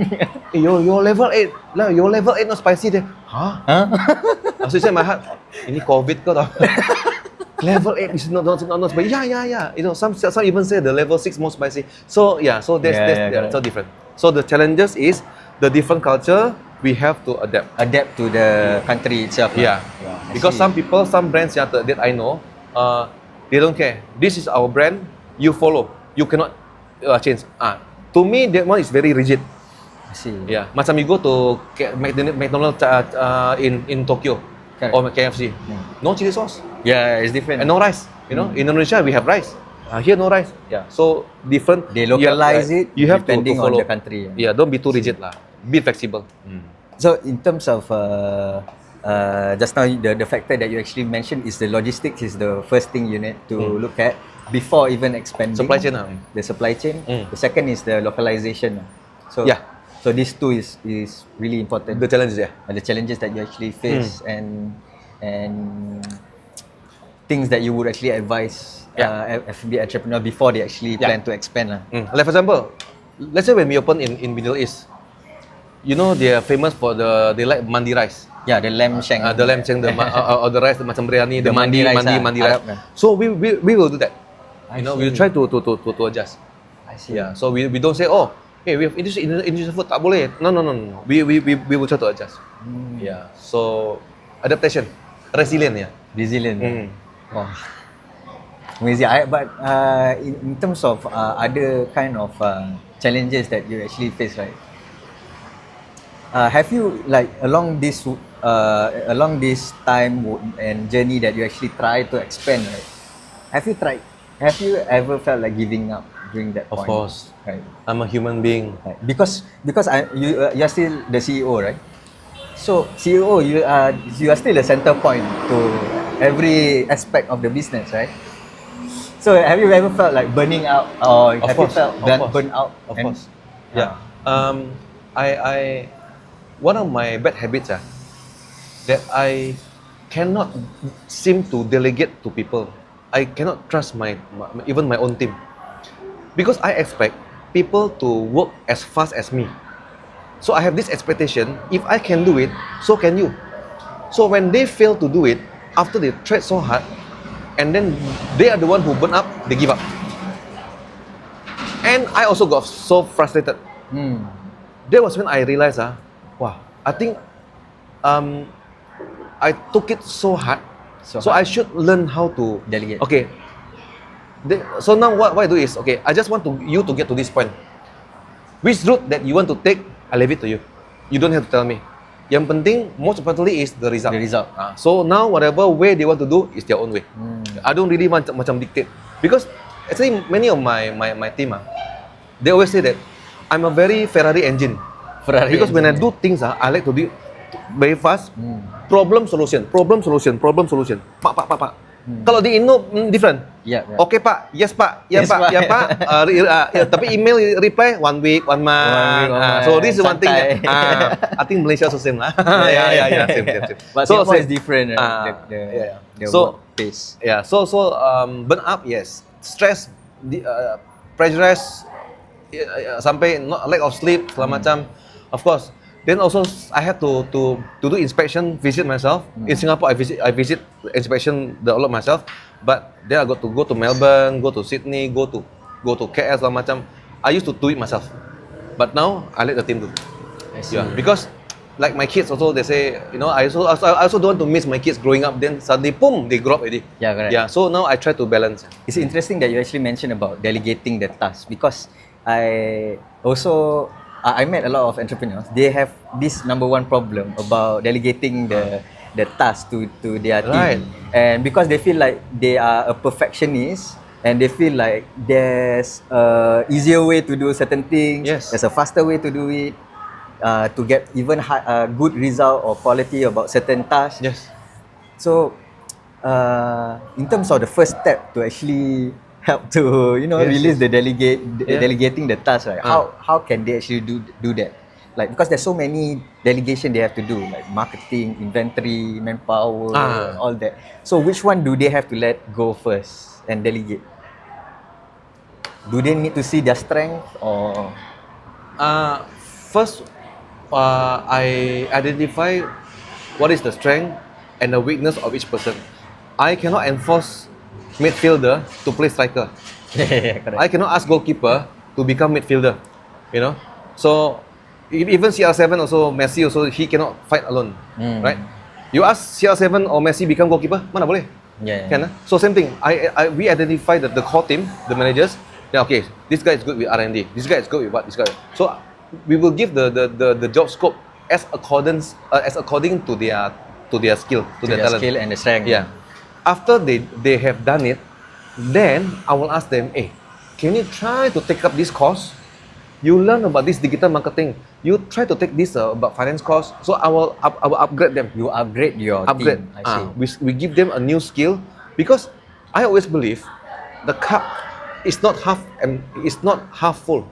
[SPEAKER 2] Your level 8, your level 8 not spicy there. Huh? So I said in my heart, ini COVID ke tau? Level 8 is not spicy. Yeah. You know, some even say the level 6 more spicy. So that's so different. So the challenges is the different culture. We have to adapt
[SPEAKER 1] to the country itself.
[SPEAKER 2] Yeah. Because some brands that I know, they don't care. This is our brand. You follow. You cannot change. To me, that one is very rigid.
[SPEAKER 1] I see.
[SPEAKER 2] Yeah. Macam you go to McDonald's in Tokyo or KFC, no chili sauce.
[SPEAKER 1] Yeah, it's different.
[SPEAKER 2] And no rice. You know, in Indonesia we have rice. Here no rice. Yeah. So different.
[SPEAKER 1] They localize it.
[SPEAKER 2] You have
[SPEAKER 1] depending
[SPEAKER 2] to follow
[SPEAKER 1] on the country.
[SPEAKER 2] Yeah. Don't be too rigid lah. Be flexible.
[SPEAKER 1] So in terms of just now the factor that you actually mentioned is the logistics is the first thing you need to look at before even expanding.
[SPEAKER 2] Supply chain.
[SPEAKER 1] The supply chain. The second is the localization. So so these two is really important.
[SPEAKER 2] The challenges,
[SPEAKER 1] the challenges that you actually face and things that you would actually advise F&B entrepreneur before they actually plan to expand.
[SPEAKER 2] Like for example, let's say when we open in Middle East, you know they are famous for they like mandi rice.
[SPEAKER 1] Yeah, the lamb shank.
[SPEAKER 2] The lamb shank, or the rice, the macam biryani, the mandi rice. So we will do that. You know, we'll try to adjust.
[SPEAKER 1] I see.
[SPEAKER 2] Yeah. So we don't say hey, we have Indonesian food tak boleh. No. We will try to adjust. Yeah. So adaptation, resilient.
[SPEAKER 1] Wow. Amazing. But in terms of other kind of challenges that you actually face, right? Have you like along this time and journey that you actually try to expand, right? Have you ever felt like giving up during that point?
[SPEAKER 2] Of course.
[SPEAKER 1] Right.
[SPEAKER 2] I'm a human being.
[SPEAKER 1] Right. Because you are still the CEO, right? So CEO, you are still the center point to every aspect of the business, right? So have you ever felt like burning out, or have you felt burnt out?
[SPEAKER 2] Of course. Yeah. I one of my bad habits that I cannot seem to delegate to people. I cannot trust even my own team, because I expect people to work as fast as me. So I have this expectation, if I can do it, so can you. So when they fail to do it, after they tried so hard, and then they are the one who burn up, they give up. And I also got so frustrated. That was when I realized, wow, I think I took it so hard So I should learn how to
[SPEAKER 1] Delegate.
[SPEAKER 2] Okay. So now what I do is, okay, I just want you to get to this point. Which route that you want to take, I leave it to you. You don't have to tell me. Yang penting, most importantly is the result.
[SPEAKER 1] The result.
[SPEAKER 2] So now whatever way they want to do is their own way. I don't really want macam dictate. Because actually many of my team, they always say that I'm a very Ferrari engine. Because when I do things, I like to do very fast. Problem solution. Pak. Kalau di Indo different.
[SPEAKER 1] Yeah.
[SPEAKER 2] Okay pak, yes pak, ya
[SPEAKER 1] Yes,
[SPEAKER 2] pak,
[SPEAKER 1] Pak.
[SPEAKER 2] ya pak. Tapi email reply 1 week, 1 month. So this is one thing. I think Malaysia also same lah. Yeah, same.
[SPEAKER 1] But Singapore is different. The
[SPEAKER 2] So
[SPEAKER 1] work pace.
[SPEAKER 2] yeah, so burn up, yes. Stress, pressurize, sampai lack of sleep, segala macam. Of course. Then also I have to do inspection, visit myself. In Singapore, I visit inspection a lot myself. But then I got to go to Melbourne, go to Sydney, go to KL, segala macam. I used to do it myself. But now I let the team do.
[SPEAKER 1] I see.
[SPEAKER 2] Yeah, because like my kids also, they say, you know, I also don't want to miss my kids growing up. Then suddenly, boom, they grow up already.
[SPEAKER 1] Yeah, correct.
[SPEAKER 2] Yeah, so now I try to balance.
[SPEAKER 1] It's interesting that you actually mentioned about delegating the task, because I also I met a lot of entrepreneurs. They have this number one problem about delegating the task to their
[SPEAKER 2] Right.
[SPEAKER 1] team, and because they feel like they are a perfectionist and they feel like there's a easier way to do certain things.
[SPEAKER 2] Yes.
[SPEAKER 1] There's a faster way to do it, to get even good result or quality about certain tasks.
[SPEAKER 2] Yes.
[SPEAKER 1] So, in terms of the first step to actually help to
[SPEAKER 2] Yes,
[SPEAKER 1] release
[SPEAKER 2] yes.
[SPEAKER 1] the delegating the task, right? How can they actually do that? Like, because there's so many delegation they have to do, like marketing, inventory, manpower, all that. So which one do they have to let go first and delegate? Do they need to see their strength, or
[SPEAKER 2] First, I identify what is the strength and the weakness of each person. I cannot enforce midfielder to play striker.
[SPEAKER 1] correct.
[SPEAKER 2] I cannot ask goalkeeper to become midfielder. You know, so even CR7 also, Messi also, he cannot fight alone, right? You ask CR7 or Messi become goalkeeper, mana boleh?
[SPEAKER 1] Yeah.
[SPEAKER 2] Can? So same thing. We identify the core team, the managers. Yeah, okay, this guy is good with R&D. This guy is good with what? This guy. So we will give the job scope as according to their skill, to their talent.
[SPEAKER 1] skill and the strength.
[SPEAKER 2] Yeah. After they have done it, then I will ask them, hey, can you try to take up this course? You learn about this digital marketing. You try to take this about finance course. So I will upgrade them.
[SPEAKER 1] You upgrade your team. I see.
[SPEAKER 2] We give them a new skill, because I always believe the cup is not half full.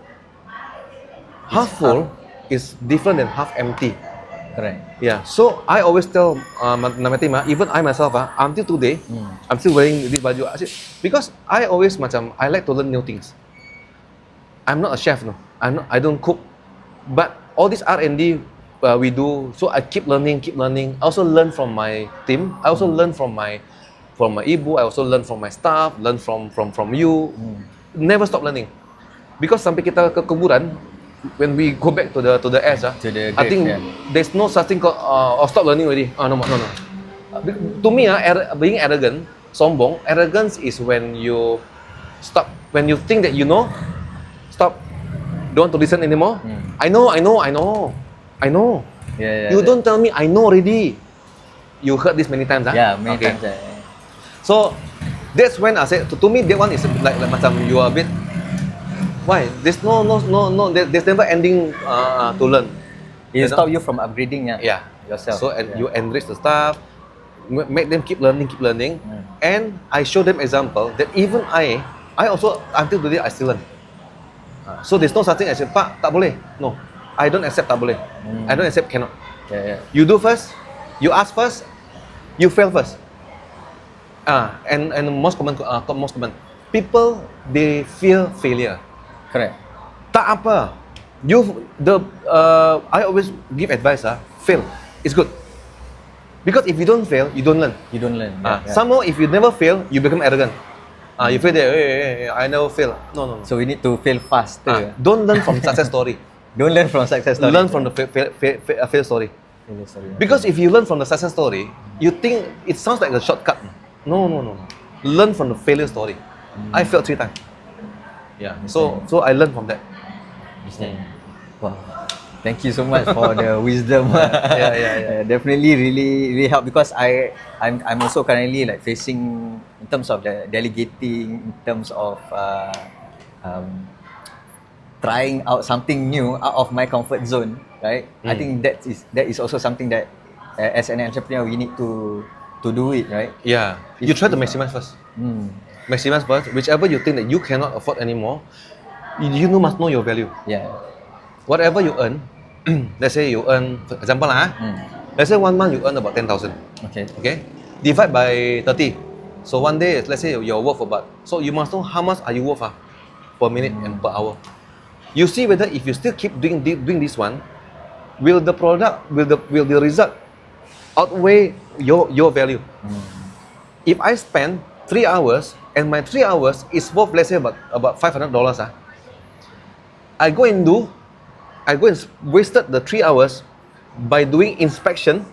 [SPEAKER 2] Half full is different than half empty.
[SPEAKER 1] Correct.
[SPEAKER 2] Yeah, so I always tell my team, even I myself, until today, I'm still wearing this baju. Because I always I like to learn new things. I'm not a chef, no. I don't cook, but all this R&D we do. So I keep learning. I also learn from my team. I also learn from my ibu. I also learn from my staff. Learn from you. Never stop learning. Because sampai kita ke kuburan, when we go back to the edge,
[SPEAKER 1] To the
[SPEAKER 2] I
[SPEAKER 1] grave,
[SPEAKER 2] think
[SPEAKER 1] yeah.
[SPEAKER 2] there's no such thing called stop learning already. No. To me, being arrogant, sombong, arrogance is when you stop, when you think that you know, stop, don't want to listen anymore. I know.
[SPEAKER 1] Yeah.
[SPEAKER 2] You don't tell me I know already. You heard this many times,
[SPEAKER 1] Yeah, many
[SPEAKER 2] Okay.
[SPEAKER 1] times.
[SPEAKER 2] So that's when I said, to me, that one is like macam you are a bit. Why? There's no. There's never ending to learn.
[SPEAKER 1] It
[SPEAKER 2] You know?
[SPEAKER 1] stop you from upgrading yourself.
[SPEAKER 2] So you enrich the staff, make them keep learning, and I show them example that even I also until today I still learn. So there's no such thing as Pak, tak boleh. No, I don't accept tak boleh. I don't accept cannot.
[SPEAKER 1] Yeah.
[SPEAKER 2] You do first, you ask first, you fail first. And most common people, they fear failure.
[SPEAKER 1] Correct.
[SPEAKER 2] Tak apa. I always give advice. Fail. It's good. Because if you don't fail, you don't learn.
[SPEAKER 1] You don't learn.
[SPEAKER 2] Some more, if you never fail, you become arrogant. You feel that, hey, I never fail. No.
[SPEAKER 1] So we need to fail faster.
[SPEAKER 2] Don't learn from success story.
[SPEAKER 1] Don't learn from success story.
[SPEAKER 2] Learn from the fail story.
[SPEAKER 1] Failure story.
[SPEAKER 2] Because if you learn from the success story, you think it sounds like a shortcut. No, no, no, no. Learn from the failure story. I failed 3 times. Yeah. So I learned from that.
[SPEAKER 1] Wow. Thank you so much for the wisdom.
[SPEAKER 2] Yeah.
[SPEAKER 1] Definitely really help because I'm also currently like facing in terms of the delegating, in terms of trying out something new out of my comfort zone, right? I think that is also something that as an entrepreneur we need to do it, right?
[SPEAKER 2] Yeah. You try to maximize first. Maximize first. Whichever you think that you cannot afford anymore, you must know your value.
[SPEAKER 1] Yeah.
[SPEAKER 2] Whatever you earn, let's say you earn, for example, let's say 1 month you earn about 10,000. Okay. Divide by 30. So one day, let's say you're worth about. So you must know how much are you worth per minute and per hour. You see whether if you still keep doing this one, will the product, will the result outweigh your value? If I spend 3 hours and my 3 hours is worth, let's say about $500, I go and wasted the 3 hours by doing inspection.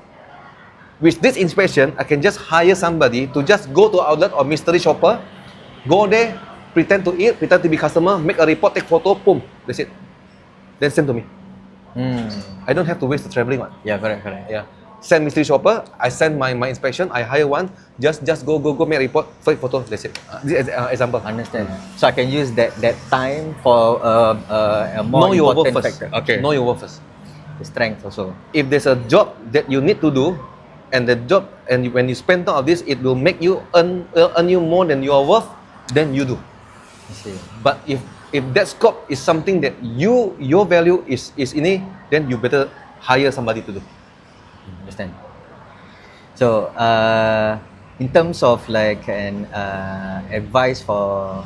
[SPEAKER 2] With this inspection, I can just hire somebody to just go to outlet or mystery shopper, go there, pretend to eat, pretend to be customer, make a report, take photo, boom, that's it. Then send to me. I don't have to waste the traveling one.
[SPEAKER 1] Yeah, correct.
[SPEAKER 2] Yeah. Send mystery shopper, I send my inspection, I hire one, just go make a report, take photo, that's it. This is example.
[SPEAKER 1] Understand. So I can use that time for a more
[SPEAKER 2] Know your worth
[SPEAKER 1] important
[SPEAKER 2] first.
[SPEAKER 1] factor. Okay.
[SPEAKER 2] Know your worth first.
[SPEAKER 1] The strength also.
[SPEAKER 2] If there's a job that you need to do, and the job, and when you spend time on this, it will make you earn you more than you are worth, then you do.
[SPEAKER 1] I see.
[SPEAKER 2] But if that scope is something that your value is in it, then you better hire somebody to do.
[SPEAKER 1] Understand. So in terms of like an advice for,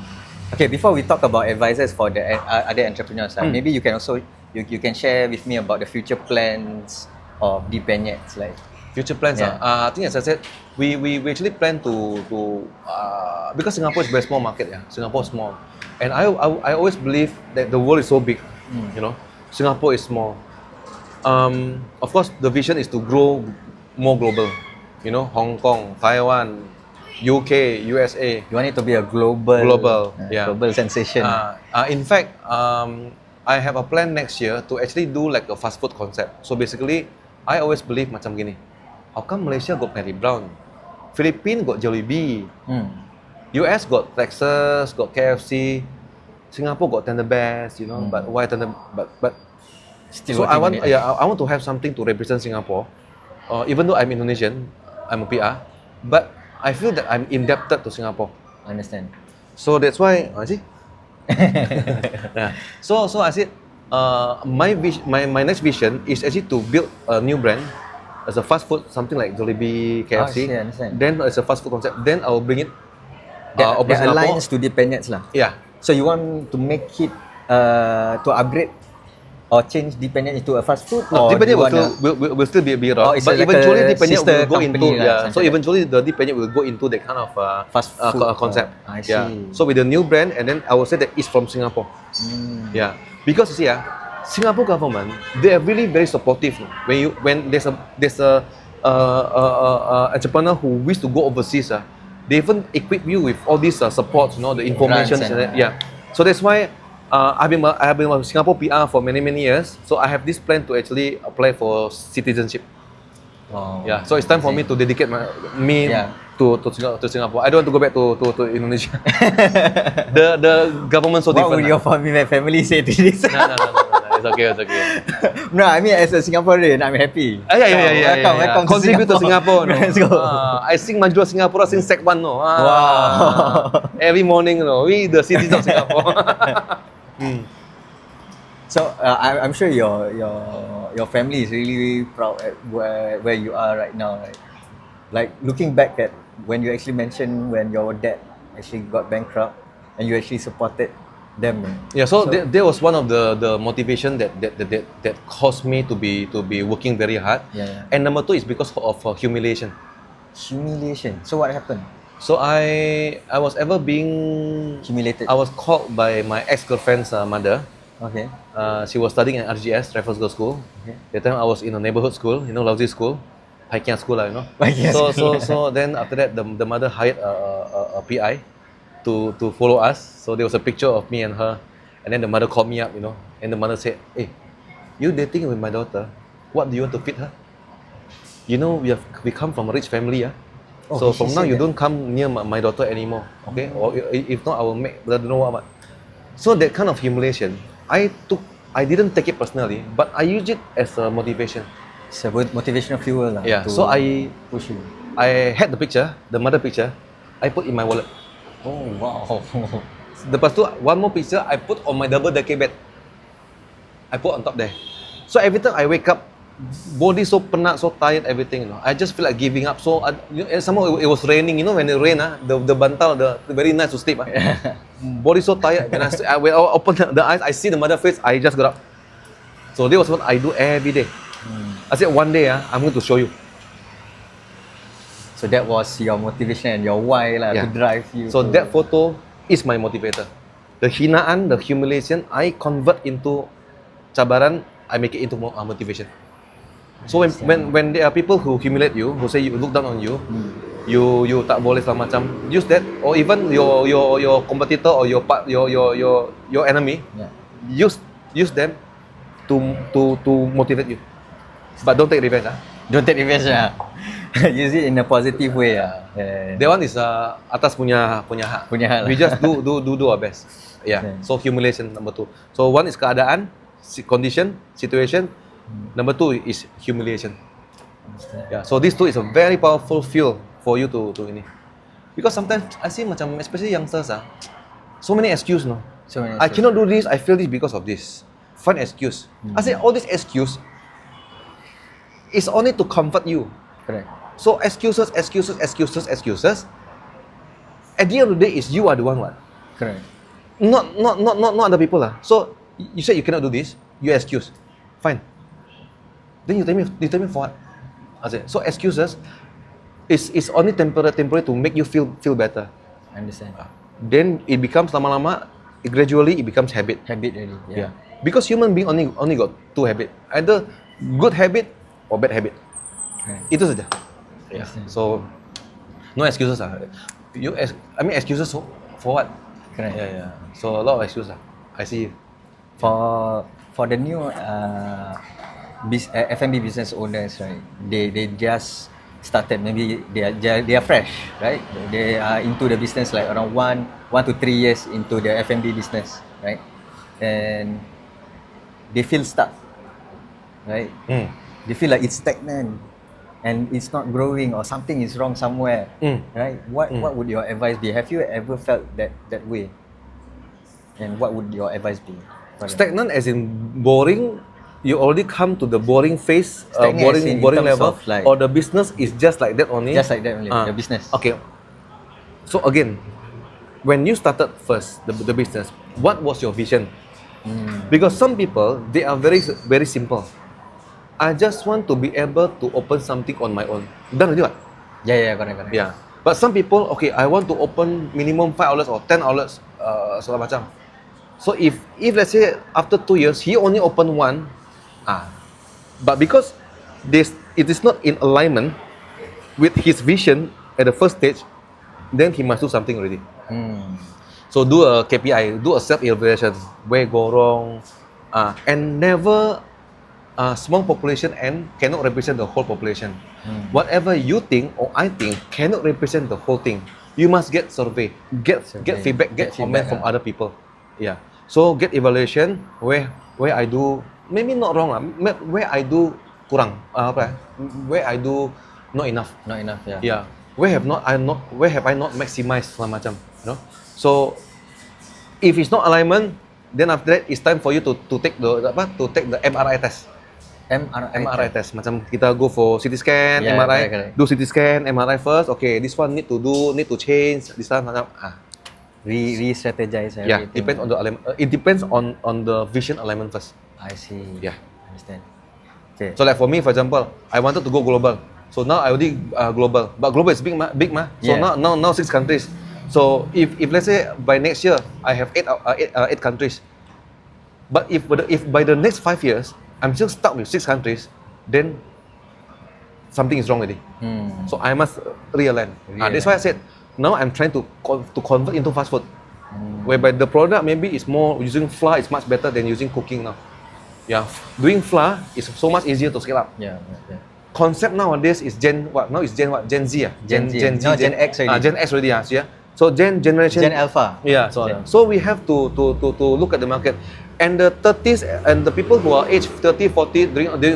[SPEAKER 1] okay, before we talk about advices for the other entrepreneurs, maybe you can also you can share with me about the future plans of Deep Penyets, like.
[SPEAKER 2] Future plans, I think as I said, we actually plan to because Singapore is a very small market, Singapore is small, and I always believe that the world is so big, you know, Singapore is small. Of course, the vision is to grow more global, you know, Hong Kong, Taiwan, UK, USA.
[SPEAKER 1] You want it to be a global sensation.
[SPEAKER 2] In fact, I have a plan next year to actually do like a fast food concept. So basically, I always believe macam gini. How come Malaysia got Mary Brown? Philippines got Jollibee. US got Texas, got KFC. Singapore got Tender Bears, you know. But why Tender? But
[SPEAKER 1] still. So
[SPEAKER 2] I want to have something to represent Singapore. Even though I'm Indonesian, I'm a PR, but I feel that I'm indebted to Singapore.
[SPEAKER 1] I understand.
[SPEAKER 2] So that's why, see. So I said, my next vision is actually to build a new brand as a fast food, something like Jollibee, KFC.
[SPEAKER 1] I understand.
[SPEAKER 2] Then as a fast food concept, then I will bring it.
[SPEAKER 1] That aligns to Deep Penyets lah.
[SPEAKER 2] Yeah.
[SPEAKER 1] So you want to make it to upgrade or change Deep Penyets into a fast food?
[SPEAKER 2] No, Deep Penyets will still be raw, but
[SPEAKER 1] like
[SPEAKER 2] eventually Deep Penyets will go into so
[SPEAKER 1] like
[SPEAKER 2] eventually the Deep Penyets will go into that kind of
[SPEAKER 1] fast food
[SPEAKER 2] concept.
[SPEAKER 1] I see.
[SPEAKER 2] So with the new brand, and then I will say that it's from Singapore. Yeah, because you see, Singapore government, they are really very supportive. When there's a entrepreneur who wish to go overseas, they even equip you with all these supports, you know, the information. So that's why I've been a Singapore PR for many years. So I have this plan to actually apply for citizenship. Yeah, so it's time for me to dedicate to Singapore. I don't want to go back to Indonesia. the government so different.
[SPEAKER 1] What would your family say to this?
[SPEAKER 2] No. It's okay.
[SPEAKER 1] No, I mean as a Singaporean, I'm happy.
[SPEAKER 2] Welcome. Contribute to Singapore. No?
[SPEAKER 1] Let's go.
[SPEAKER 2] I sing Maju Singapore since Sec 1. No?
[SPEAKER 1] Wow.
[SPEAKER 2] Every morning, we the citizens of Singapore.
[SPEAKER 1] So I'm sure your family is really proud at where you are right now, right? Like looking back at when you actually mentioned when your dad actually got bankrupt and you actually supported them.
[SPEAKER 2] Yeah, so there was one of the motivation that caused me to be working very hard. And number 2 is because of humiliation.
[SPEAKER 1] Humiliation. So what happened?
[SPEAKER 2] So I was ever being
[SPEAKER 1] humiliated.
[SPEAKER 2] I was called by my ex-girlfriend's mother
[SPEAKER 1] Okay.
[SPEAKER 2] She was studying at RGS, Raffles Girls School.
[SPEAKER 1] Okay.
[SPEAKER 2] That time I was in a neighborhood school, lousy school, Paikian school,
[SPEAKER 1] Paikian
[SPEAKER 2] So
[SPEAKER 1] school.
[SPEAKER 2] then after that, the mother hired a PI to follow us. So there was a picture of me and her, and then the mother called me up, and the mother said, "Hey, you dating with my daughter? What do you want to feed her? We come from a rich family, yeah.
[SPEAKER 1] Oh,
[SPEAKER 2] So
[SPEAKER 1] she
[SPEAKER 2] from now
[SPEAKER 1] said
[SPEAKER 2] you
[SPEAKER 1] that?
[SPEAKER 2] don't come near my daughter anymore, okay? Or if not, I will make I don't know what." So that kind of humiliation, I didn't take it personally, but I used it as a motivation.
[SPEAKER 1] It's a motivational fuel lah.
[SPEAKER 2] Yeah,
[SPEAKER 1] to
[SPEAKER 2] so I
[SPEAKER 1] push you.
[SPEAKER 2] had the picture, the mother picture, I put in my wallet.
[SPEAKER 1] Oh wow.
[SPEAKER 2] Lepas tu, one more picture I put on my double decker bed. I put on top there. So every time I wake up, body so penat, so tired, everything. I just feel like giving up. So and somehow it was raining. When it rain, the bantal, the very nice to sleep. Body so tired. When I open the eyes, I see the mother face. I just got up. So that was what I do every day. I said one day, I'm going to show you.
[SPEAKER 1] So that was your motivation and your why lah, to drive you.
[SPEAKER 2] So that photo is my motivator. The hinaan, the humiliation, I convert into cabaran. I make it into motivation. So when there are people who humiliate you, who say you look down on you, you tak boleh segala macam, use that, or even your competitor or your enemy, use them to motivate you. But don't take revenge.
[SPEAKER 1] Don't take revenge lah. Use it in a positive way lah.
[SPEAKER 2] That one is atas punya hak.
[SPEAKER 1] Punya hak lah.
[SPEAKER 2] We just do our best. Yeah.
[SPEAKER 1] Okay.
[SPEAKER 2] So humiliation number 2. So one is keadaan, condition, situation. Number 2 is humiliation. Yeah. So these two is a very powerful fuel for you to ini. Because sometimes I see macam especially youngsters so many excuse no.
[SPEAKER 1] So many
[SPEAKER 2] I
[SPEAKER 1] excuses.
[SPEAKER 2] cannot do this. I feel this because of this. Find excuse. I say all these excuse is only to comfort you.
[SPEAKER 1] Correct.
[SPEAKER 2] So excuses. At the end of the day, is you are the one.
[SPEAKER 1] Correct.
[SPEAKER 2] Not other people lah. So you said you cannot do this. You excuse. Fine. Then you tell me for what? I said, so excuses is only temporary to make you feel better.
[SPEAKER 1] I understand.
[SPEAKER 2] Then it becomes lama-lama, gradually it becomes habit.
[SPEAKER 1] Habit already. Yeah.
[SPEAKER 2] Because human being only got 2 habit. Either good habit or bad habit.
[SPEAKER 1] Right.
[SPEAKER 2] Itu saja. Yeah.
[SPEAKER 1] Understand.
[SPEAKER 2] So no excuses excuses for what?
[SPEAKER 1] Correct.
[SPEAKER 2] Yeah. So a lot of excuses. I see.
[SPEAKER 1] For the new F&B business owners, right? They just started. Maybe they are fresh, right? They are into the business like around 1 to 3 years into the F&B business, right? And they feel stuck, right? They feel like it's stagnant and it's not growing or something is wrong somewhere, right? What would your advice be? Have you ever felt that way? And what would your advice be?
[SPEAKER 2] Stagnant as in boring. You already come to the boring phase,
[SPEAKER 1] Stagnant as in
[SPEAKER 2] boring
[SPEAKER 1] terms
[SPEAKER 2] level,
[SPEAKER 1] of like-
[SPEAKER 2] or the business is just like that only.
[SPEAKER 1] Just like that only, the business.
[SPEAKER 2] Okay. So again, when you started first the business, what was your vision? Because some people, they are very very simple. I just want to be able to open something on my own. Done already what?
[SPEAKER 1] Yeah, correct.
[SPEAKER 2] Yeah. But some people, okay, I want to open minimum 5 outlets or 10 outlets, segala macam. So if let's say after 2 years he only opened 1, but because it is not in alignment with his vision at the first stage, then he must do something already. So do a KPI, do a self-evaluation, where go wrong, and never small population and cannot represent the whole population. Whatever you think or I think cannot represent the whole thing. You must get survey, get feedback, get comment from other people. Yeah. So get evaluation where I do maybe not wrong where I do kurang, where I do not enough.
[SPEAKER 1] Not enough, yeah.
[SPEAKER 2] Yeah. Where have I not maximized segala macam, So if it's not alignment, then after that it's time for you to take the MRI test. MRI test. Macam kita go for CT scan,
[SPEAKER 1] Yeah,
[SPEAKER 2] MRI,
[SPEAKER 1] correct.
[SPEAKER 2] do CT scan, MRI first. Okay, this one need to change. This one macam
[SPEAKER 1] Re-strategize everything.
[SPEAKER 2] yeah, depends on the alignment. It depends on the vision alignment first.
[SPEAKER 1] I see.
[SPEAKER 2] Yeah.
[SPEAKER 1] Understand. Okay.
[SPEAKER 2] So like for me, for example, I wanted to go global. So now I already global, but global is big ma. So
[SPEAKER 1] Yeah.
[SPEAKER 2] now 6 countries. So if let's say by next year I have 8 countries, But if by the next 5 years I'm still stuck with 6 countries, then something is wrong already. So I must realign. That's why I said now I'm trying to convert into fast food, whereby the product maybe is more using flour is much better than using cooking now. Yeah, doing flour is so much easier to scale up.
[SPEAKER 1] Yeah.
[SPEAKER 2] Concept nowadays is Gen what? Now is Gen what? Gen Z.
[SPEAKER 1] Gen Z. No, Gen X already.
[SPEAKER 2] Gen X already. Yeah. So generation.
[SPEAKER 1] Gen Alpha.
[SPEAKER 2] Yeah. So we have to look at the market, and the 30s and the people who are age 30, 40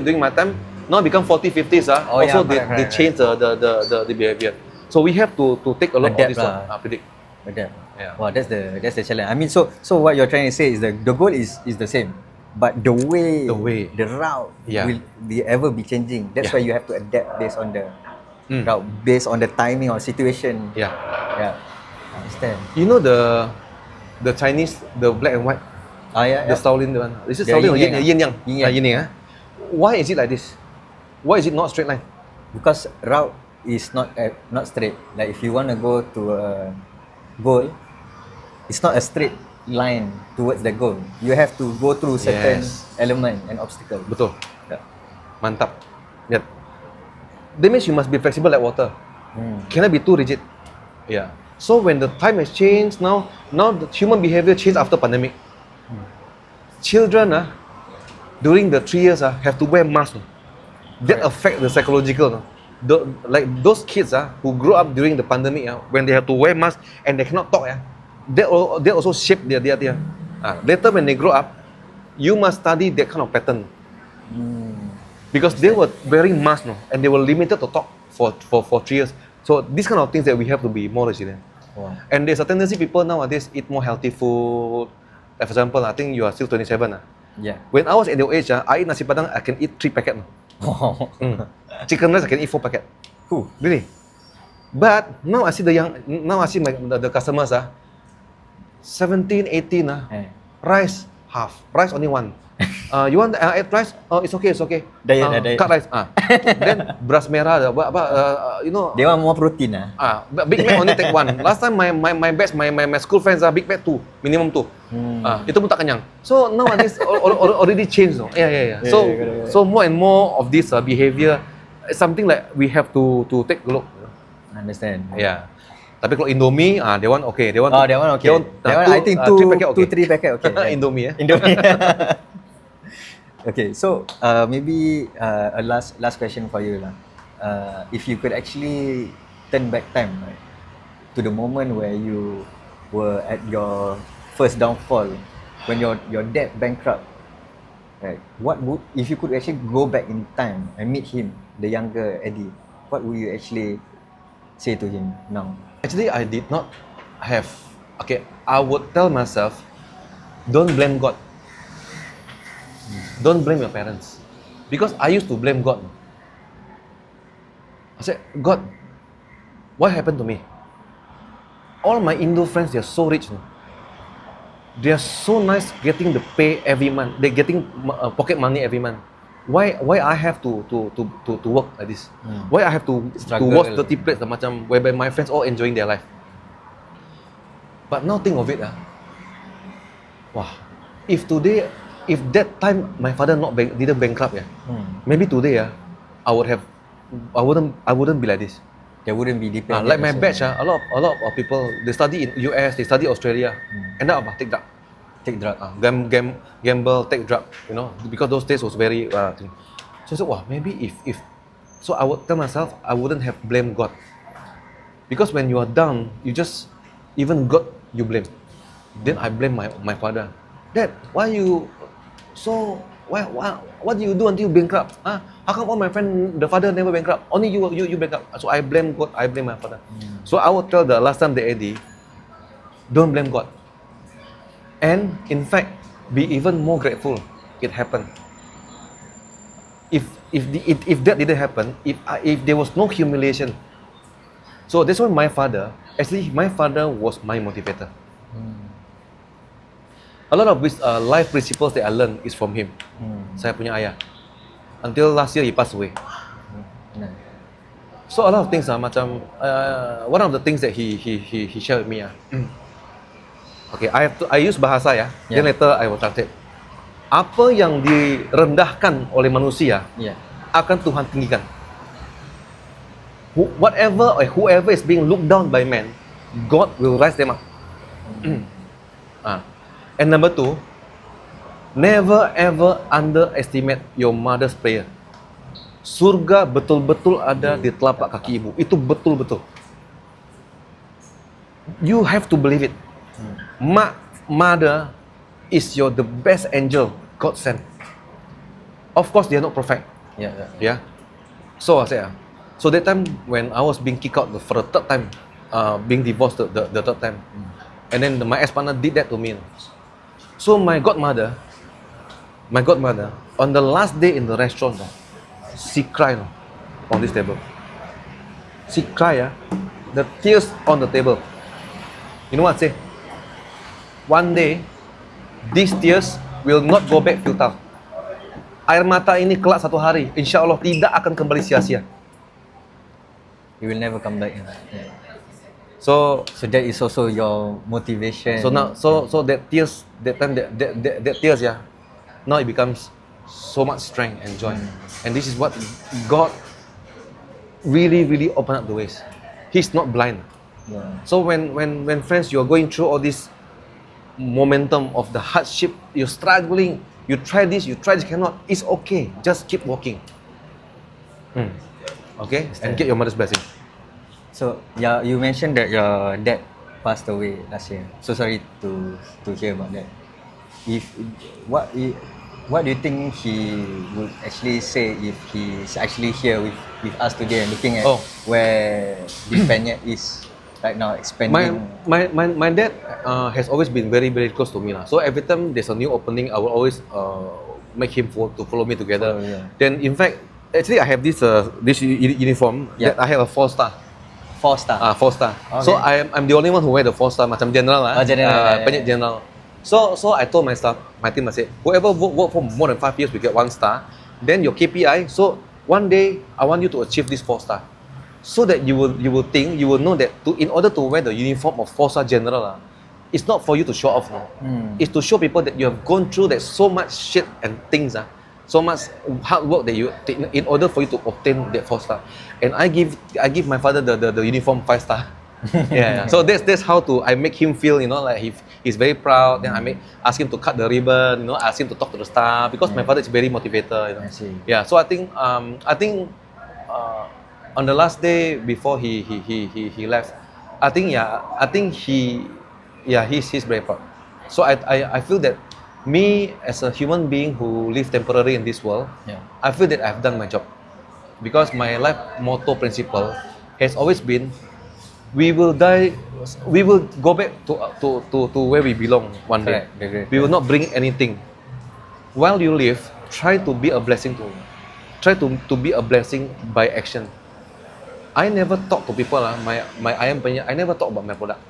[SPEAKER 2] during my time now become 40, 50s. Also they change the behavior. So we have to take a lot
[SPEAKER 1] Adapt
[SPEAKER 2] of this one. Predict.
[SPEAKER 1] Adapt.
[SPEAKER 2] Yeah.
[SPEAKER 1] Wow, that's the challenge. I mean, so what you're trying to say is the goal is the same, but the way, the route will ever be changing. That's why you have to adapt based on the route, based on the timing or situation.
[SPEAKER 2] Yeah.
[SPEAKER 1] I understand.
[SPEAKER 2] You know the Chinese, the black and white, the Shaolin one. This is
[SPEAKER 1] The
[SPEAKER 2] Shaolin or
[SPEAKER 1] yin yang.
[SPEAKER 2] Yin Yang.
[SPEAKER 1] Yin yang.
[SPEAKER 2] Yin Yang. Why is it like this? Why is it not straight line?
[SPEAKER 1] Because route is not straight. Like if you want to go to a goal, it's not a straight line towards the goal. You have to go through certain element and obstacle.
[SPEAKER 2] Betul.
[SPEAKER 1] Yeah.
[SPEAKER 2] Mantap. Yeah. That means you must be flexible like water. Cannot be too rigid. Yeah. So when the time has changed, now the human behavior changed after pandemic. Children during the 3 years have to wear masks. That affect the psychological. Like those kids who grew up during the pandemic, when they have to wear masks and they cannot talk, they also shape their. Later when they grow up, you must study that kind of pattern. Because they were wearing masks, and they were limited to talk for 3 years. So these kind of things that we have to be more resilient.
[SPEAKER 1] Wow.
[SPEAKER 2] And there's a tendency people nowadays eat more healthy food. Like for example, I think you are still 27.
[SPEAKER 1] Yeah.
[SPEAKER 2] When I was at your age, I eat nasi padang, I can eat 3 packets. Chicken rice, I can eat 4 packets. Really. But now I see the customers 17, 18 rice half, rice only one. You want add rice? Oh, it's okay.
[SPEAKER 1] Diet.
[SPEAKER 2] Cut rice. Then beras merah, you know.
[SPEAKER 1] They want more protein.
[SPEAKER 2] But Big Mac only take one. Last time my batch, my school friends Big Mac 2, minimum 2. Itu pun tak kenyang. So nowadays already changed. Yeah. So more and more of this behavior is something like we have to take a look.
[SPEAKER 1] Understand.
[SPEAKER 2] Yeah. Tapi kalau Indomie, they want okay. They want
[SPEAKER 1] okay. They want, I think 2, 3 packet okay.
[SPEAKER 2] Indomie.
[SPEAKER 1] Indomie. Okay, so maybe a last question for you lah. If you could actually turn back time, right, to the moment where you were at your first downfall, when your dad bankrupt, right? What would, if you could actually go back in time and meet him, the younger Eddie, what would you actually say to him now?
[SPEAKER 2] Actually, I did not have. Okay, I would tell myself, don't blame God. Don't blame your parents, because I used to blame God. I said, God, what happened to me? All my Indo friends, they're so rich. They are so nice getting the pay every month. They're getting pocket money every month. Why I have to work like this? Why I have to wash dirty plates macam whereby my friends all enjoying their life? But now think of it, if that time my father didn't bankrupt, maybe today I wouldn't be like this.
[SPEAKER 1] There wouldn't be dependent.
[SPEAKER 2] Like my batch, a lot of people, they study in US, they study Australia, end up take drug. Gamble, take drug, you know, because those days was very thing. So I said, wow, maybe if so I would tell myself I wouldn't have blamed God. Because when you are down, you just, even God you blame. Then I blame my father. Dad, what do you do until you bankrupt? How come all my friends, the father never bankrupt? Only you bankrupt. So I blame God, I blame my father. So I would tell the last time the Eddie, don't blame God. And in fact, be even more grateful it happened. If that didn't happen, if there was no humiliation. So that's why my father was my motivator. A lot of life principles that I learned is from him. Saya punya ayah. Until last year he passed away. So a lot of things macam one of the things that he shared with me. Okay, I use bahasa then later I will translate. Apa yang direndahkan oleh manusia
[SPEAKER 1] Yeah.
[SPEAKER 2] akan Tuhan tinggikan. Whatever or whoever is being looked down by man, God will rise them up. And number 2, never ever underestimate your mother's prayer. Surga betul-betul ada di telapak kaki ibu. Itu betul-betul. You have to believe it. Mother is the best angel God sent. Of course, they are not perfect.
[SPEAKER 1] Yeah.
[SPEAKER 2] Yeah. So I said, so that time when I was being kicked out for the third time, being divorced the third time, and then my ex-partner did that to me. So my godmother, on the last day in the restaurant, she cried on this table. She cried, the tears on the table. You know what I say? One day, these tears will not go back futile. Air mata ini kelak satu hari, insya Allah tidak akan kembali sia-sia.
[SPEAKER 1] You will never come back. Yeah.
[SPEAKER 2] So
[SPEAKER 1] that is also your motivation.
[SPEAKER 2] So now, so that tears, that time, that tears, now it becomes so much strength and joy. And this is what God really, really opened up the ways. He's not blind.
[SPEAKER 1] Yeah.
[SPEAKER 2] So when friends, you're going through all this momentum of the hardship, you're struggling, you try this, cannot, it's okay. Just keep walking. Okay? And get your mother's blessing.
[SPEAKER 1] So yeah, you mentioned that your dad passed away last year. So sorry to hear about that. What do you think he would actually say if he's actually here with us today and looking at where this Penyet is right now expanding?
[SPEAKER 2] My dad has always been very, very close to me lah. So every time there's a new opening, I will always make him follow me together. Then in fact, actually I have this uniform that I have a 4-star.
[SPEAKER 1] 4-star.
[SPEAKER 2] 4-star.
[SPEAKER 1] Okay.
[SPEAKER 2] So I'm the only one who wear the 4-star, macam general lah. Penyet general. So I told my staff, my team, I said, whoever work for more than 5 years will get 1 star. Then your KPI. So one day I want you to achieve this 4-star, so that you will know that in order to wear the uniform of 4-star general, it's not for you to show off. It's to show people that you have gone through that so much shit and things. So much hard work that you take in order for you to obtain that 4-star. And I give my father the uniform 5-star. Yeah. So that's how I make him feel, like he's very proud. Then I ask him to cut the ribbon, ask him to talk to the staff, because my father is very motivator.
[SPEAKER 1] I see.
[SPEAKER 2] Yeah. So I think on the last day before he left, I think he's very proud. So I feel that me as a human being who live temporary in this world, I feel that I've done my job, because my life motto principle has always been, we will die, we will go back to where we belong one day. We will not bring anything. While you live, try to be a blessing to be a blessing by action. I never talk to people my ayam penyet, I never talk about my product.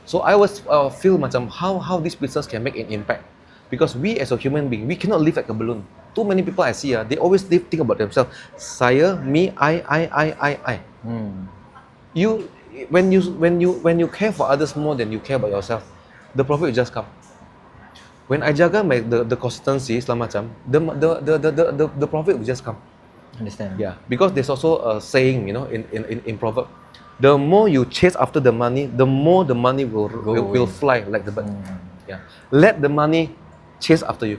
[SPEAKER 2] So I always feel macam how this business can make an impact, because we as a human being, we cannot live like a balloon. Too many people I see, they always think about themselves. Saya, me, I. You when you care for others more than you care about yourself, the profit will just come. When I jaga the consistency selama macam, the profit will just come.
[SPEAKER 1] Understand?
[SPEAKER 2] Yeah, because there's also a saying, in proverb, the more you chase after the money, the more the money will fly like the bird. Yeah, let the money chase after you.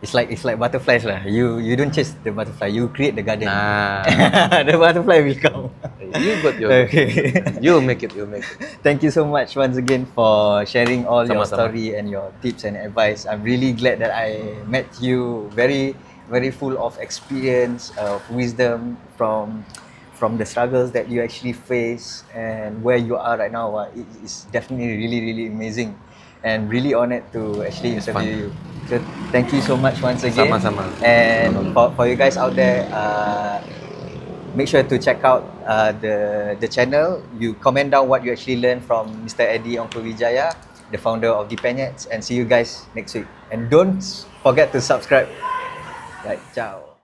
[SPEAKER 2] It's like
[SPEAKER 1] butterflies lah. You don't chase the butterfly, you create the garden. The butterfly will come.
[SPEAKER 2] You'll make it.
[SPEAKER 1] Thank you so much once again for sharing all your
[SPEAKER 2] Sama-sama.
[SPEAKER 1] story and your tips and advice. I'm really glad that I met you. Very, very full of experience, of wisdom from the struggles that you actually face and where you are right now. It is definitely really, really amazing, and really honored to actually interview you. So thank you so much once again.
[SPEAKER 2] Sama-sama.
[SPEAKER 1] And for you guys out there, make sure to check out the channel. You comment down what you actually learned from Mr. Eddie Ongkowijaya, the founder of The Penyets, and see you guys next week. And don't forget to subscribe. Right, ciao.